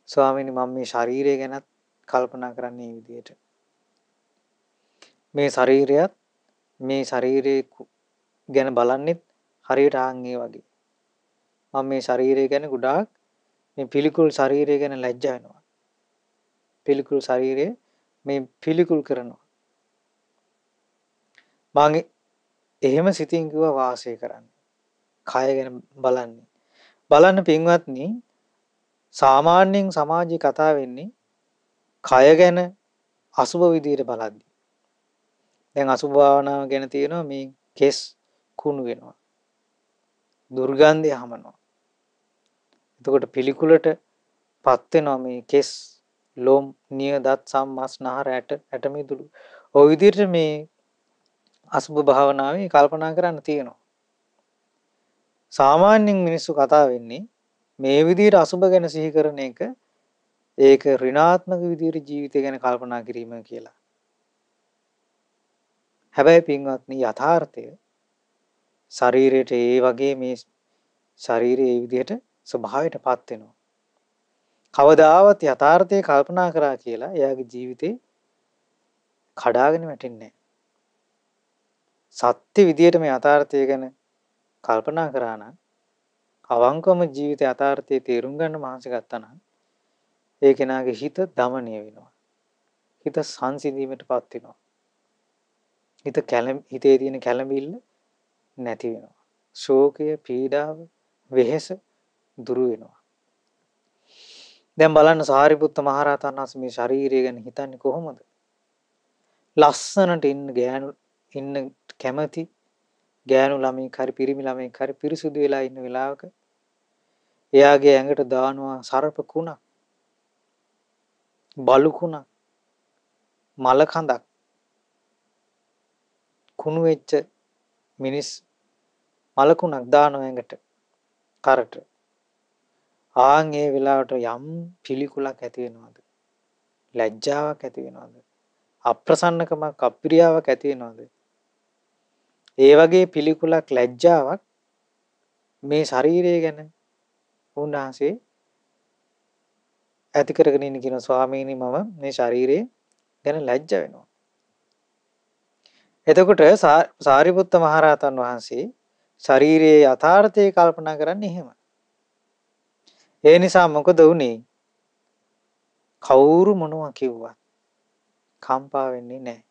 ස්වාමීනි මම මේ ශරීරය ගැනත් කල්පනා කරන්නේ මේ විදිහට. මේ ශරීරයත් මේ ශරීරයේ ගැන බලන්නෙත් හරියට ආන් ඒ වගේ. මම මේ ශරීරය ගැන ගොඩාක් මේ පිළිකුල් ශරීරය ගැන ලැජ්ජ වෙනවා. පිළිකුල් ශරීරය මේ පිළිකුල් කරනවා. මම එහෙම සිතින් කිව්වා වාසය කරන්නේ. කය ගැන බලන්නේ. බලන්න පින්වත්නි සාමාන්‍යයෙන් සමාජයේ කතා වෙන්නේ කය ගැන අසුබ විදියට බලද්දි. දැන් අසුබ භාවනාව ගැන තියෙනවා මේ කෙස් කුණු වෙනවා. දුර්ගන්ධය හමනවා. එතකොට පිළිකුලට පත් වෙනවා මේ කෙස් ලොම් නිය දත් සම් මස් නහර ඇට මිදුළු. ඔය විදිහට මේ අසුබ භාවනාවේ කල්පනා කරන්න තියෙනවා. සාමාන්‍යයෙන් මිනිස්සු කතා වෙන්නේ මේ විදිහට අසුබ ගැන සිහි කරන එක ඒක ඍණාත්මක විදිහට ජීවිතය ගැන කල්පනා කිරීම කියලා. හැබැයි පින්වත්නි යථාර්ථය ශරීරයට ඒ වගේ මේ ශරීරයේ ඒ විදිහට ස්වභාවයටපත් වෙනවා. කවදාවත් යථාර්ථය කල්පනා කරා කියලා එයාගේ ජීවිතේ කඩාගෙන වැටෙන්නේ නැහැ. සත්‍ය විදියට මේ යථාර්ථය ගැන කල්පනා කරා නම් අවංකවම ජීවිත යථාර්ථයේ තේරුම් ගන්න මහන්සි ගත්තා නම් ඒ කෙනාගේ හිත දමණය වෙනවා. හිත සංසිඳීමටපත් වෙනවා. හිතේ තියෙන කැළඹිල්ල නැති වෙනවා. ශෝකය, පීඩාව, වෙහෙස දුරු වෙනවා. දැන් බලන්න සාරිපුත්ත මහරහතන් වහන්සේ මේ ශරීරය ගැන හිතන්නේ කොහොමද? ලස්සනට ඉන්න කැමැති ගෑනු ළමෙක් හරි පිරිමි ළමෙක් හරි පිරිසුදු වෙලා ඉන්න වෙලාවක එයාගේ ඇඟට දානවා සර්ප කුණක්, බලු කුණක්, මල කඳක්, කුණු වෙච්ච මිනිස් මල කුණක් දානවා ඇඟට කරට. ආන් ඒ වෙලාවට යම් පිළිකුලක් ඇති වෙනවද? ලැජ්ජාවක් ඇති වෙනවද? අප්‍රසන්නකමක්, අප්‍රියාවක් ඇති වෙනවද? ඒ වගේ පිළිකුලක්, ලැජ්ජාවක් මේ ශරීරය ගැන උන්වහන්සේ ඇති කරගෙන ඉන්න කියන ස්වාමීනි මම මේ ශරීරය ගැන ලැජ්ජ වෙනවා. එතකොට සාරිපුත්ත මහරහතන් වහන්සේ ශරීරයේ යථාර්ථය කල්පනා කරන්නේ එහෙම. ඒ නිසා මොකද වුනේ? කවුරු මොනවා කිව්වත් කම්පා වෙන්නේ නැහැ.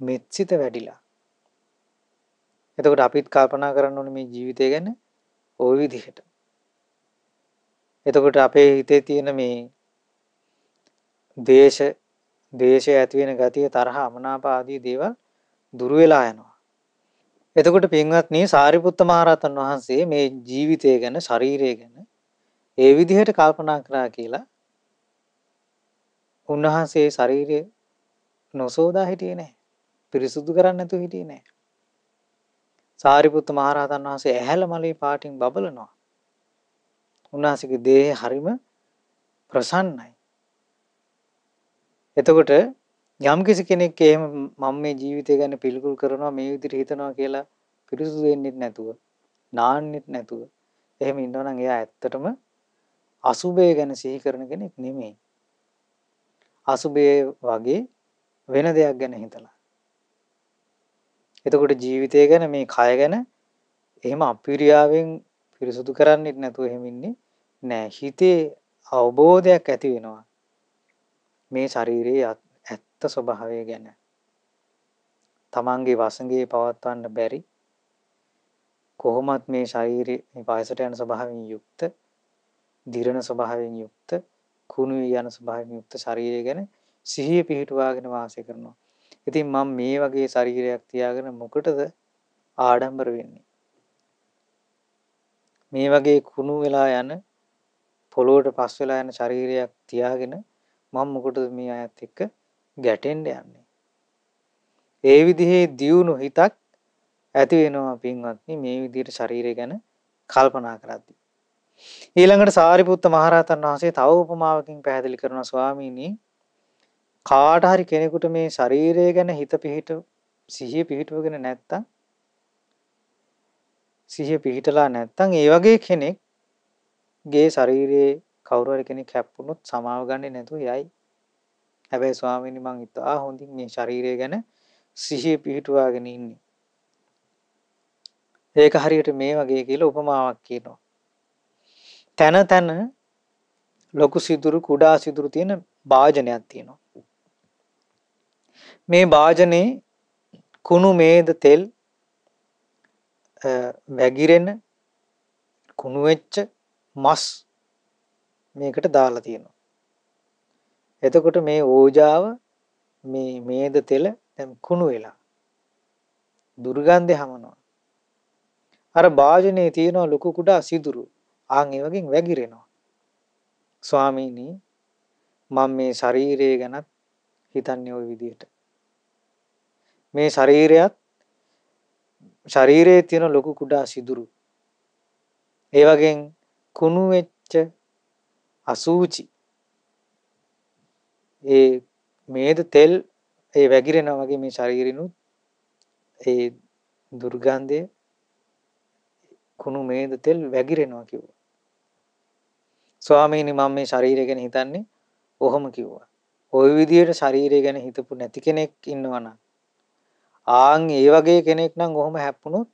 මෙත්සිත වැඩිලා. එතකොට අපිත් කල්පනා කරන්න ඕනේ මේ ජීවිතය ගැන ওই විදිහට. එතකොට අපේ හිතේ තියෙන මේ ද්වේෂය ඇති වෙන ගතිය, තරහ, අමනාප ආදී දේවල් දුරු වෙලා යනවා. එතකොට පින්වත්නි සාරිපුත්ත මහරහතන් වහන්සේ මේ ජීවිතය ගැන, ශරීරය ගැන ඒ විදිහට කල්පනා කරා කියලා උන්වහන්සේ ශරීරය නොසෝදා හිටියේ නැහැ. පිරිසුදු කරන්නේ නැතුව හිටියේ නැහැ. සාරිපුත්ත මහරහතන් වහන්සේ ඇහැල මලේ පාටින් බබලනවා. උන්වහන්සේගේ දේහය හරිම ප්‍රසන්නයි. එතකොට යම් කිසි කෙනෙක් එහෙම මම මේ ජීවිතය ගැන පිළිකුල් කරනවා මේ විදිහට හිතනවා කියලා පිරිසුදු වෙන්නේ නැතුව, නාන්නෙත් නැතුව එහෙම ඉන්නවා නම් එයා ඇත්තටම අසුබය ගැන සිහි කරන කෙනෙක් නෙමෙයි. අසුබය වගේ වෙන දෙයක් ගැන හිතලා. එතකොට ජීවිතය ගැන මේ කය ගැන එහෙම අපිරියාවෙන් පිරිසුදු කරන්නෙත් නැතුව එහෙම ඉන්නේ නෑ. හිතේ අවබෝධයක් ඇති වෙනවා. මේ ශරීරයේ ඇත්ත ස්වභාවය ගැන. තමන්ගේ වසඟේ පවත්වන්න බැරි කොහොමත් මේ ශරීරේ මේ වයසට යන ස්වභාවයෙන් යුක්ත, දිරණ ස්වභාවයෙන් යුක්ත, කුණු යන ස්වභාවයෙන් යුක්ත ශරීරය ගැන සිහිය පිහිටුවාගෙන වාසය කරනවා. ඉතින් මම මේ වගේ ශරීරයක් තියාගෙන මොකටද ආඩම්බර වෙන්නේ? මේ වගේ කුණු වෙලා යන පොළොවට පස් වෙලා යන ශරීරයක් තියාගෙන මම මොකටද මේ අයත් එක්ක ගැටෙන්න යන්නේ? ඒ විදිහේ දියුණු හිතක් ඇති වෙනවා පින්වත්නි මේ විදිහට ශරීරය ගැන කල්පනා කරද්දී. ඊළඟට සාරිපුත්ත මහරහතන් වහන්සේ තව උපමාවකින් පැහැදිලි කරනවා ස්වාමීනි කාට හරි කෙනෙකුට මේ ශරීරය ගැන සිහිය පිහිටවගෙන නැත්තම් සිහිය පිහිටලා නැත්තම් ඒ වගේ කෙනෙක්ගේ ශරීරයේ කවුරු හරි කෙනෙක් හැප්පුණොත් සමාව ගන්නේ නැතුව යයි. හැබැයි ස්වාමීනි මං ඉතා හොඳින් මේ ශරීරය ගැන සිහිය පිහිටුවාගෙන ඉන්නේ. ඒක හරියට මේ වගේ කියලා උපමාවක් කියනවා. තන තන ලොකු සිදුරු කුඩා සිදුරු තියෙන භාජනයක් තියෙනවා. මේ භාජනේ කුණු මේද තෙල් වැగిරෙන කුණු වෙච්ච මස් මේකට දාලා තියෙනවා. එතකොට මේ ඕජාව මේ මේද තෙල දැන් කුණු වෙලා දුර්ගන්ධය හමනවා. අර භාජනයේ තියෙන ලොකු කුඩා සිදුරු ආන් ඒ වගේ වැగిරෙනවා. ස්වාමීනි මම මේ ශරීරය ගැන හිතන්නේ ওই විදිහට. මේ ශරීරයේ තියෙන ලොකු කුඩා සිදුරු ඒ වගේ කුණු වෙච්ච අසූචි ඒ මේද තෙල් ඒ වැగిරෙනා වගේ මේ ශරීරිනුත් ඒ දුර්ගන්ධය කුණු මේද තෙල් වැగిරෙනවා කිව්වා. ස්වාමීනි මම මේ ශරීරය ගැන හිතන්නේ ඔහොම කිව්වා. ওই විදියට ශරීරය ගැන හිතපු නැති කෙනෙක් ඉන්නවනම් ආන් ඒ වගේ කෙනෙක් නම් ඔහොම හැප්පුණොත්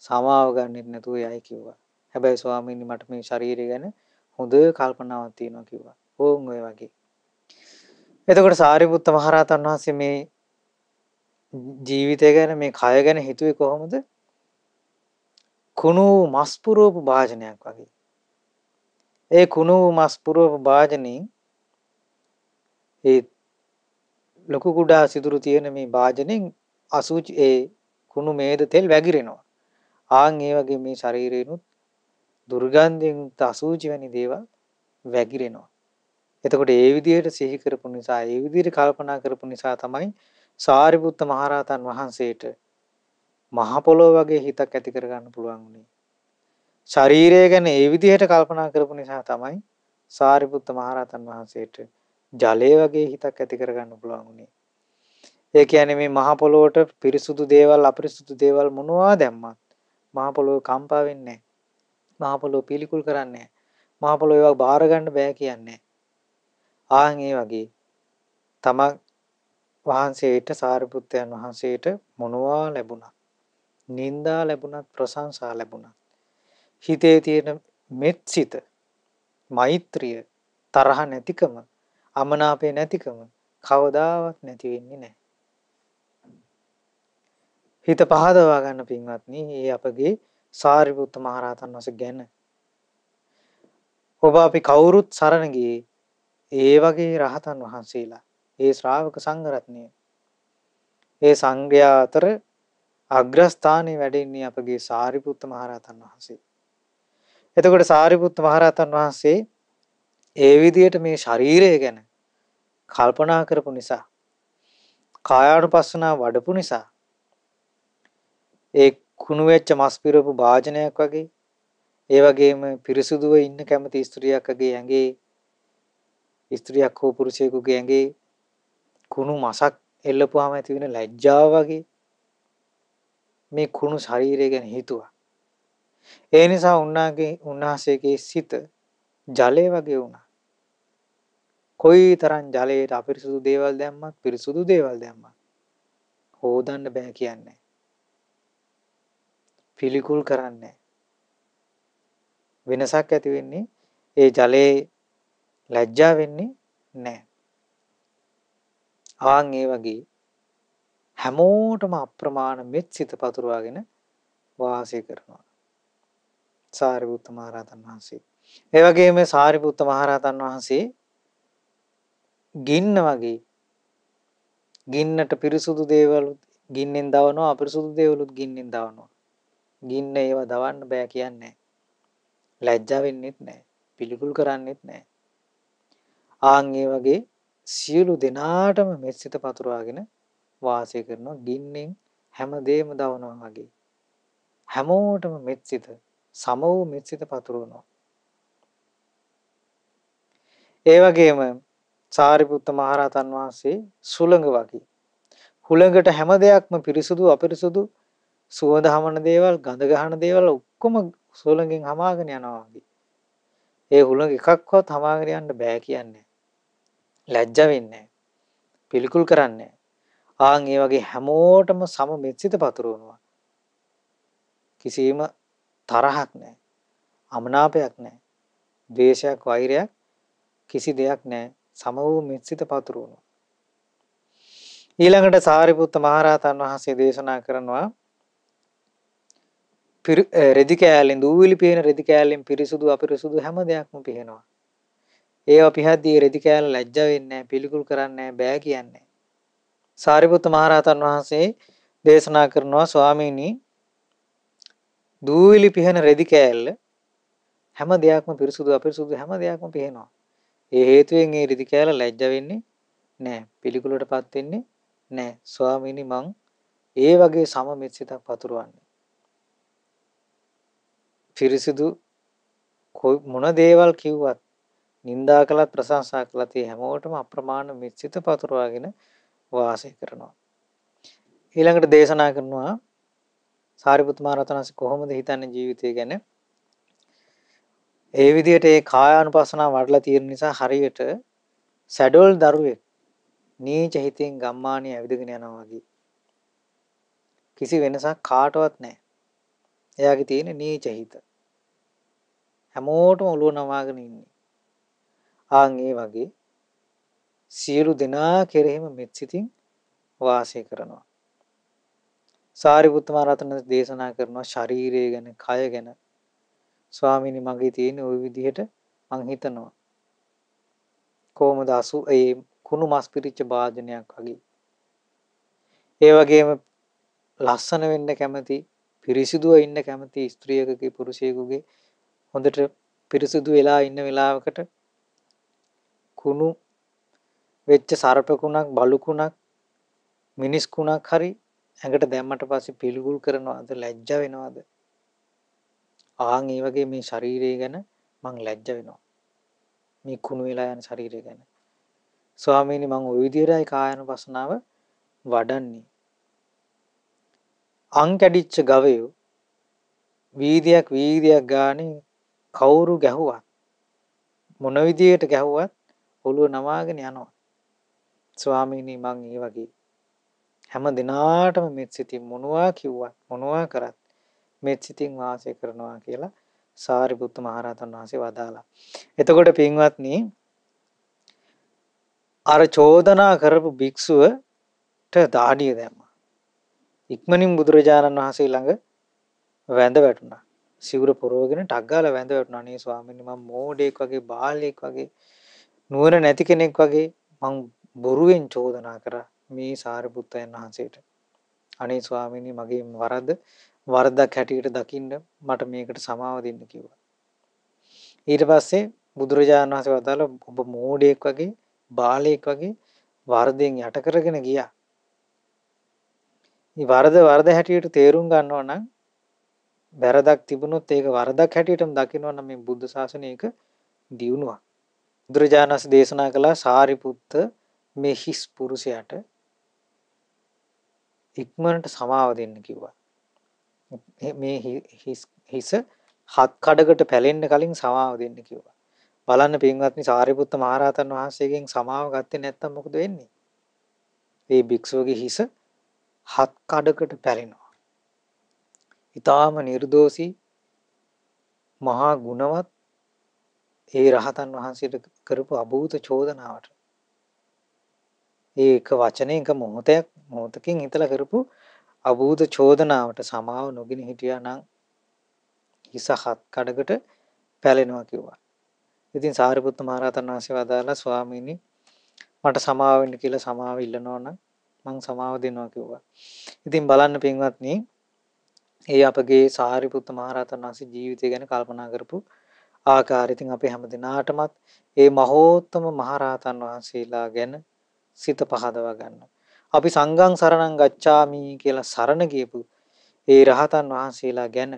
සමාව ගන්නෙත් නැතුව යයි කිව්වා. හැබැයි ස්වාමීනි මට මේ ශරීරය ගැන හොඳ කල්පනාවක් තියෙනවා කිව්වා. ඕන් ඔය වගේ. එතකොට සාරිපුත්ත මහරහතන් වහන්සේ මේ ජීවිතය ගැන මේ කය ගැන හිතුවේ කොහොමද? කුණු මස් පුරවපු භාජනයක් වගේ. ඒ කුණු මස් පුරවපු භාජනෙන් ඒ ලොකු කුඩා සිදුරු තියෙන මේ භාජනෙන් අසුචි ඒ කුණු මේද තෙල් වැగిරෙනවා. ආන් ඒ වගේ මේ ශරීරේනුත් දුර්ගන්ධයෙන් අසුචි වැනි දේවල් වැగిරෙනවා. එතකොට ඒ විදිහට සිහි කරපු නිසා ඒ විදිහට කල්පනා කරපු නිසා තමයි සාරිපුත්ත මහරහතන් වහන්සේට මහ පොළොව වගේ හිතක් ඇති කරගන්න පුළුවන් වුණේ. ශරීරය ගැන ඒ විදිහට කල්පනා කරපු නිසා තමයි සාරිපුත්ත මහරහතන් වහන්සේට ජලය වගේ හිතක් ඇති කරගන්න පුළුවන් වුණේ. ඒ කියන්නේ මේ මහ පොළොවට පිරිසුදු දේවල් අපිරිසුදු දේවල් මොනවා දැම්මත් මහ පොළොව කම්පා වෙන්නේ නැහැ. මහ පොළොව පිළිකුල් කරන්නේ නැහැ. මහ පොළොව ඒවා බාර ගන්න බෑ කියන්නේ. ආන් ඒ වගේ තම වහන්සේට සාරිපුත්තයන් වහන්සේට මොනවා ලැබුණා. නිന്ദා ලැබුණත් ප්‍රශංසා ලැබුණත් හිතේ තියෙන මෙත්සිත මෛත්‍රිය තරහ නැතිකම අමනාපේ නැතිකම කවදාවත් නැති වෙන්නේ නැහැ. හිත පහදවා ගන්න පින්වත්නි මේ අපගේ සාරිපුත්ත මහරහතන් වහන්සේ ගැන ඔබ අපි කවුරුත් සරණ ගියේ ඒ වගේ රහතන් වහන්සේලා ඒ ශ්‍රාවක සංඝ රත්නය ඒ සංඝයා අතර අග්‍රස්ථානයේ වැඩ ඉන්නේ අපගේ සාරිපුත්ත මහරහතන් වහන්සේ. එතකොට සාරිපුත්ත මහරහතන් වහන්සේ ඒ විදිහට මේ ශරීරය ගැන කල්පනා කරපු නිසා කායානුපස්සනාව වඩපු නිසා ඒ කුණු වෙච්ච මස් පිරපු භාජනයක් වගේ ඒ වගේම පිරිසුදුව ඉන්න කැමති ස්ත්‍රියකගේ ඇඟේ ස්ත්‍රියක් හෝ පුරුෂයෙකුගේ ඇඟේ කුණු මසක් එල්ලපුවාම ඇති වෙන ලැජ්ජාව වගේ මේ කුණු ශරීරය ගැන හිතුවා. ඒ නිසා උන්වහන්සේගේ සිත ජලය වගේ වුණා. කොයිතරම් ජලයට අපිරිසුදු දේවල් දැම්මත් පිරිසුදු දේවල් දැම්මත් හොදන්න බෑ කියන්නේ. පිළිකුල් කරන්නේ වෙනසක් ඇති වෙන්නේ ඒ ජලයේ ලැජ්ජා වෙන්නේ නැහැ. ආන් ඒ වගේ හැමෝටම අප්‍රමාණ මෙත් සිත පතුරවාගෙන වාසය කරනවා සාරිපුත්ත මහරහතන් වහන්සේ. ඒ වගේම සාරිපුත්ත මහරහතන් වහන්සේ ගින්න වගේ ගින්නට පිරිසුදු දේවල් ගින්නෙන් දවනවා අපිරිසුදු දේවලුත් ගින්නෙන් දවනවා. ගින්න ඒව දවන්න බෑ කියන්නේ. ලැජ්ජා වෙන්නෙත් නැහැ. පිළිකුල් කරන්නෙත් නැහැ. ආන් ඒ වගේ සියලු දෙනාටම මෙත්සිත පතුරවාගෙන වාසය කරනවා ගින්නෙන් හැමදේම දවනවා වගේ. හැමෝටම මෙත්සිත සම වූ මෙත්සිත පතුරවනවා. ඒ වගේම සාරිපුත්ත මහරහතන් වහන්සේ සුළඟ වගේ. හුළඟට හැම දෙයක්ම පිරිසුදු අපිරිසුදු සුවඳ හමන දේවල් ගඳ ගහන දේවල් ඔක්කොම සුළඟෙන් හමාගෙන යනවා වගේ. ඒ හුළඟ එකක්වත් හමාගෙන යන්න බෑ කියන්නේ. ලැජ්ජා වෙන්නේ නැහැ. පිළිකුල් කරන්නේ නැහැ. ආන් ඒ වගේ හැමෝටම සම මෙත්සිත පතුරවනවා. කිසිම තරහක් නැහැ. අමනාපයක් නැහැ. ද්වේෂයක් වෛරයක් කිසි දෙයක් නැහැ. සම වූ මෙත්සිත පතුරවනවා. ඊළඟට සාරිපුත්ත මහරහතන් වහන්සේ දේශනා කරනවා රෙදි කෑල්ලෙන් දූවිලි පිහින රෙදි කෑල්ලෙන් පිරිසුදු අපිරිසුදු හැම දෙයක්ම පිහිනවා. ඒවා පිහද්දී රෙදි කෑල්ල ලැජ්ජා වෙන්නේ නැහැ, පිළිකුල් කරන්නේ නැහැ, බෑ කියන්නේ. සාරිපුත්ත මහරහතන් වහන්සේ දේශනා කරනවා ස්වාමීනි දූවිලි පිහින රෙදි කෑල්ල හැම දෙයක්ම පිරිසුදු අපිරිසුදු හැම දෙයක්ම පිහිනවා. ඒ හේතුවෙන් ඒ රෙදි කෑල්ල ලැජ්ජා වෙන්නේ නැහැ, පිළිකුලටපත් වෙන්නේ නැහැ. ස්වාමීනි මං ඒ වගේ සම මෙත්සිතක් පතුරවන්නේ. පිරිසිදු මොන දේවල් කිව්වත් නින්දා කළත් ප්‍රශංසා කළත් ඒ හැමෝටම අප්‍රමාණ මෙත්සිත පතුරවාගෙන වාසය කරනවා. ඊළඟට දේශනා කරනවා සාරිපුත් මහ රහතන් වහන්සේ කොහොමද හිතන්නේ ජීවිතය ගැන? ඒ විදිහට ඒ කායානුපස්සනාව වඩලා තියෙන නිසා හරියට සැඩොල් දරුවෙක් නීච හිතෙන් ගම්මානිය ඇවිදගෙන යනවා වගේ. කිසි වෙනසක් කාටවත් නැහැ. එයාගේ තියෙන නීච හිත. හැමෝටම ඔළුව නවාගෙන ඉන්නේ. ආන් ඒ වගේ සියලු දෙනා කෙරෙහිම මෙත් සිතින් වාසය කරනවා. සාරිපුත්ත මහ රහතන් වහන්සේ දේශනා කරනවා ශරීරය ගැන, කය ගැන. ස්වාමීනි මගේ තියෙන ওই විදිහට මං හිතනවා. කොහොමද ඒ කුණු මස් පිරිච්ච භාජනයක් වගේ. ඒ වගේම ලස්සන වෙන්න කැමති, පිරිසිදුව ඉන්න කැමති ස්ත්‍රියකගේ පුරුෂයෙකුගේ හොඳට පිරිසිදු වෙලා ඉන්න වෙලාවකට කුණු වෙච්ච සර්පකුණක්, බලුකුණක්, මිනිස් කුණක් හරි ඇඟට දැම්මට පස්සේ පිළිකුල් කරනවාද, ලැජ්ජ වෙනවාද? ආන් ඒ වගේ මේ ශරීරය ගැන මං ලැජ්ජ වෙනවා. මේ කුණු වෙලා යන ශරීරය ගැන. ස්වාමීනි මං ওই විදිහටයි කායानुපස්සනාව වඩන්නේ. අං කැඩිච්ච ගවයෝ වීදියක් ගානේ කවුරු ගැහුවත් මොන විදියට ගැහුවත් ඔළුව නවාගෙන යනවා. ස්වාමීනි මං ඒ වගේ හැම දිනාටම මෙත් සිතින් මොනවා කිව්වත් මොනවා කරත් මෙත් සිතින් වාසය කරනවා කියලා සාරිපුත්ත මහ රහතන් වහන්සේ වදාලා. එතකොට පින්වත්නි අර චෝදනා කරපු භික්ෂුවට දාඩිය දැම්මා. ඉක්මනින් බුදුරජාණන් වහන්සේ ළඟ වැඳ වැටුණා. සිවුර පොරවගෙන ටක් ගාලා වැඳ වැටුණා. අනේ ස්වාමීනි මම මෝඩෙක් වගේ, බාලයෙක් වගේ, නුවණ නැති කෙනෙක් වගේ මං බොරුවෙන් චෝදනා කරා මේ සාරිපුත්තයන් වහන්සේට. අනේ ස්වාමීනි මගේ වරදක් හැටියට දකින්න මට මේකට සමාව දෙන්න කිව්වා. ඊට පස්සේ බුදුරජාණන් වහන්සේ වදාළා ඔබ මෝඩයෙක් වගේ, බාලයෙක් වගේ වරදෙන් යට කරගෙන ගියා. මේ වරද හැටියට තේරුම් ගන්නවා නම් වැරදක් තිබුණොත් ඒක වරදක් හැටියටම දකිනවා නම් මේ බුද්ධ ශාසනයක දියුණුවක්. බුදුරජාණන් වහන්සේ දේශනා කළා සාරිපුත්ත මේ හිස් පුරුෂයාට ඉක්මනට සමාව දෙන්න කිව්වා. මේ හිස හත් කඩකට පැලෙන්න කලින් සමාව දෙන්න කිව්වා. බලන්න පින්වත්නි සාරිපුත්ත මහ රහතන් වහන්සේගෙන් සමාව ගත්තේ නැත්නම් මොකද වෙන්නේ? මේ භික්ෂුවගේ හිස හත් කඩකට පැලෙනවා. ඊටාම නිර්දෝෂී මහා ගුණවත් ඒ රහතන් වහන්සේට කරපු අභූත චෝදනාවට ඒක වචනයක මොහොතකින් හිතලා කරපු අභූත චෝදනාවට සමාව නොගෙන හිටියා නම් හිස හත් කඩකට පැලෙනවා කිව්වා. ඉතින් සාරිපුත්ත මහ රහතන් වහන්සේ වදාලා ස්වාමීනි මට සමාව වෙන්න කියලා සමාව ඉල්ලනවා නම් මං සමාව දෙනවා කිව්වා. ඉතින් බලන්න පින්වත්නි ඒ අපගේ සාරිපුත්ත මහ රහතන් වහන්සේ ජීවිතය ගැන කල්පනා කරපු ආකාරය. ඉතින් අපි හැමදිනාටමත් ඒ මහෝත්තම මහ රහතන් වහන්සේලා ගැන සිත පහදවා ගන්න. අපි සංඝං සරණං ගච්ඡාමි කියලා සරණ ගියපු ඒ රහතන් වහන්සේලා ගැන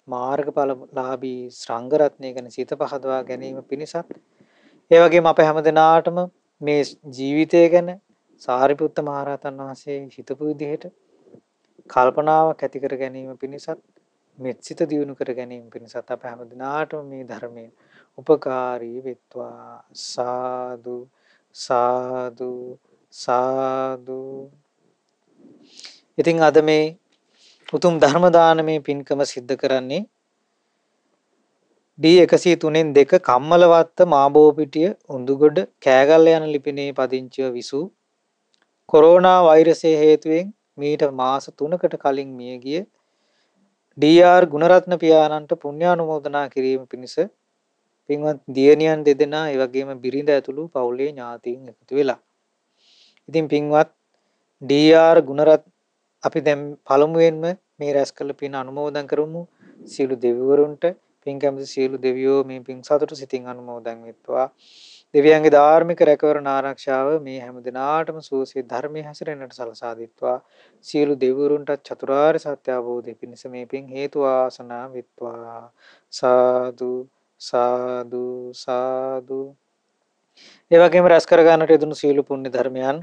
මාර්ගඵලලාභී ශ්‍රාංග රත්නය ගැන සිත පහදවා ගැනීම පිණිසත් ඒ වගේම අප හැමදිනාටම මේ ජීවිතය ගැන සාරිපුත්ත මහ රහතන් වහන්සේ හිතපු විදිහට කල්පනාවක් ඇති කර ගැනීම පිණිසත් මෙත් සිත දියුණු කර ගැනීම පිණිසත් අප හැමදිනාටම මේ ධර්මයේ උපකාරී වෙත්වා. සාදු සාදු සාදු. ඉතින් අද මේ උතුම් ධර්ම දානමේ පින්කම සිද්ධ කරන්නේ D103 කම්මලවත්ත මාබෝපිටිය උඳුගොඩ කෑගල්ල යන ලිපිනේ පදිංචිව විසූ කොරෝනා වෛරසය හේතුවෙන් මීට මාස 3කට කලින් මිය ගිය DR ගුණරත්න පියාණන්ට පුණ්‍යානුමෝදනා කිරීම පිණිස පින්වත් දියණියන් දෙදෙනා ඒ වගේම බිරිඳ ඇතුළු පවුලේ ඥාතීන් එකතු වෙලා. ඉතින් පින්වත් DR ගුණරත්න අපි දැන් පළමුවෙන්ම මේ රැස් කළ පින් අනුමෝදන් කරමු. සියලු දෙවිවරුන්ට පින් කැමති සියලු දෙවියෝ මේ පින් සතුටු සිතින් අනුමෝදන් වෙත්වා. දෙවියන්ගේ ධාර්මික රැකවරණ ආරක්ෂාව මේ හැම දිනාටම සුවසේ ධර්මයේ හැසිරෙන්නට සලසා දෙත්වා. සියලු දෙවිවරුන්ට චතුරාර්ය සත්‍ය අවබෝධය පිණිස මේ පින් හේතු වාසනා වෙත්වා. සාදු සාදු සාදු. ඒ වගේම රැස් කර ගන්නට යෙදුණු සියලු පුණ්‍ය ධර්මයන්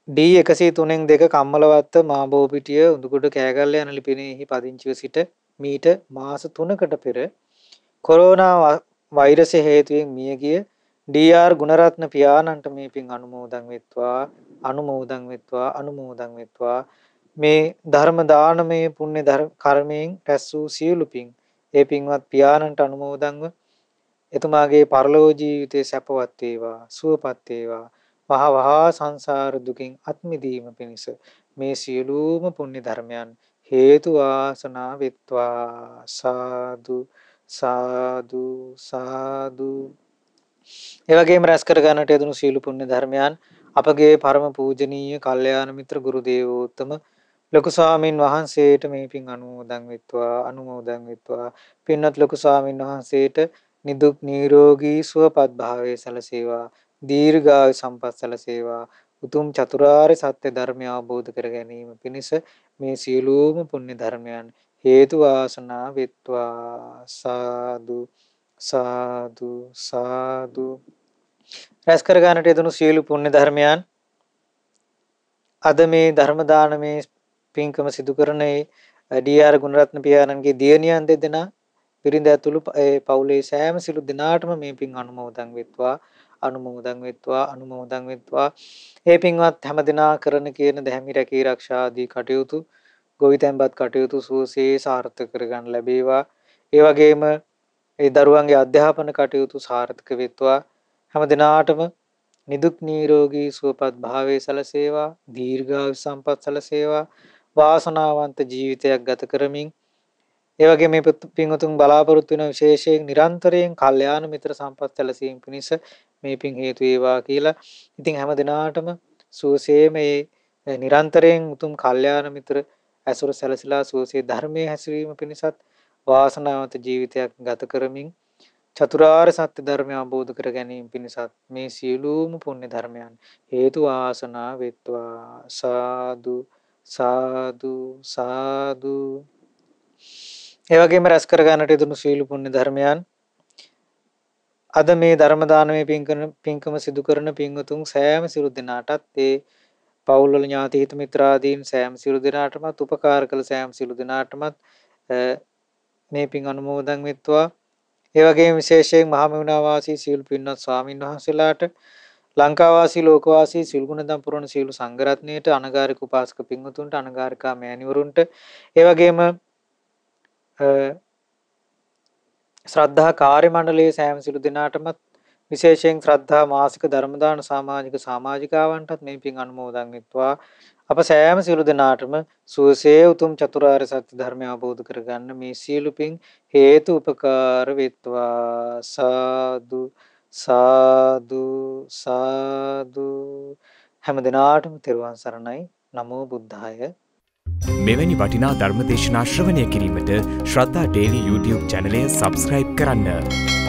D103 කම්මලවත්ත මාබෝපිටිය උඳුකුඩ කෑගල්ල යන ලිපිනයෙහි පදිංචිව සිට මීට මාස 3කට පෙර කොරෝනා වෛරසය හේතුවෙන් මියගිය DR ගුණරත්න පියාණන්ට මේ පින් අනුමෝදන් වෙත්වා මේ ධර්ම දානමය පුණ්‍ය කර්මයෙන් රැස් වූ සියලු පින් ඒ පින්වත් පියාණන්ට අනුමෝදන්ව එතුමාගේ පරලෝක ජීවිතේ සැපවත් වේවා සුවපත් වේවා වහා සංසාර දුකින් අත් මිදීම පිණිස මේ සියලුම පුණ්‍ය ධර්මයන් හේතු වාසනා වෙත්වා සාදු සාදු සාදු. ඒ වගේම රැස් කර ගන්නට යෙදුණු සීල පුණ්‍ය ධර්මයන් අපගේ පරම පූජනීය කල්යාණ මිත්‍ර ගුරු දේවෝත්තම ලොකු ස්වාමින් වහන්සේට මේ පින් අනුමෝදන් වෙත්වා පින්වත් ලොකු ස්වාමින් වහන්සේට නිදුක් නිරෝගී සුවපත් භාවයේ සැලසේවා දීර්ඝායු සම්පත් සැලසේවා උතුම් චතුරාර්ය සත්‍ය ධර්මය අවබෝධ කර ගැනීම පිණිස මේ සියලුම පුණ්‍ය ධර්මයන් හේතු වාසනා වෙත්වා සාදු සාදු සාදු. රැස් කර ගන්නට යෙදුණු සියලු පුණ්‍ය ධර්මයන් අද මේ ධර්ම දානමේ පින්කම සිදු කරන්නේ DR ගුණරත්න පියාණන්ගේ දියණියන් දෙදෙනා පිරිඳ ඇතුළු පවුලේ සෑම සිළු දෙනාටම මේ පින් අනුමෝදන් වෙත්වා. ඒ පින්වත් හැම දෙනා කරන කියන දැහැමි රැකී ආරක්ෂා ආදී කටයුතු ගොවිතැන්පත් කටයුතු සුවසේ සාර්ථක කරගන්න ලැබේවා. ඒ වගේම ඒ දරුවන්ගේ අධ්‍යාපන කටයුතු සාර්ථක වෙත්වා. හැම දිනාටම නිදුක් නිරෝගී සුවපත් භාවයේ සැලසේවා දීර්ඝායු සම්පත් සැලසේවා වාසනාවන්ත ජීවිතයක් ගත කරමින් ඒ වගේ මේ පින්වතුන් බලාපොරොත්තු වෙන විශේෂයෙන් නිරන්තරයෙන් කල්යාණ මිත්‍ර සම්පත් සැලසීම පිණිස මේ පින් හේතු වේවා කියලා. ඉතින් හැම දිනාටම සුවසේ මේ නිරන්තරයෙන් උතුම් කල්යාණ මිත්‍ර ඇසුර සැලසලා සුවසේ ධර්මයේ හැසිරීම පිණිසත් වාසනාවන්ත ජීවිතයක් ගත කරමින් චතුරාර්ය සත්‍ය ධර්මය අවබෝධ කර ගැනීම පිණිසත් මේ සියලුම පුණ්‍ය ධර්මයන් හේතු වාසනා වෙත්වා සාදු සාදු සාදු. ඒ වගේම රැස් කර ගන්නට යෙදුණු සීල පුණ්‍ය ධර්මයන් අද මේ ධර්ම දානමේ පින්කම සිදු කරන පින්වතුන් සෑම සිළු දෙනාටත් ඒ පවුල්වල ඥාති හිත මිත්‍රාදීන් සෑම සිළු දෙනාටමත් උපකාර කළ සෑම සිළු දෙනාටමත් මේ පින් අනුමෝදන් වෙත්වා. ඒ වගේම විශේෂයෙන් මහමෙවුනා වාසී සීල පින්වත් ස්වාමින් වහන්සේලාට ලංකාවාසී ලෝකවාසී සිල් ගුණදම් පුරන සීල සංඝ රත්නයට අනගාരിക උපාසක පින්වතුන්ට අනගාരികා මෑණිවරුන්ට ඒ වගේම ශ්‍රද්ධා කාර්ය මණ්ඩලයේ සෑම සිළු දෙනාටමත් විශේෂයෙන් ශ්‍රද්ධා මාසික ධර්ම දාන සමාජිකාවන්ටත් මේ පින් අනුමෝදන් වෙත්වා. අප සෑම සිළු දෙනාටම සුවසේ උතුම් චතුරාර්ය සත්‍ය ධර්මය අවබෝධ කරගන්න මේ සියලු පින් හේතු උපකාර වෙත්වා සාදු සාදු සාදු. හැම දිනාටම තෙරුවන් සරණයි. නමෝ බුද්ධාය. මෙවැනි වටිනා ධර්මදේශනා ශ්‍රවණය කිරීමට ශ්‍රද්ධා ඩේලි YouTube චැනලය සබ්ස්ක්‍රයිබ් කරන්න.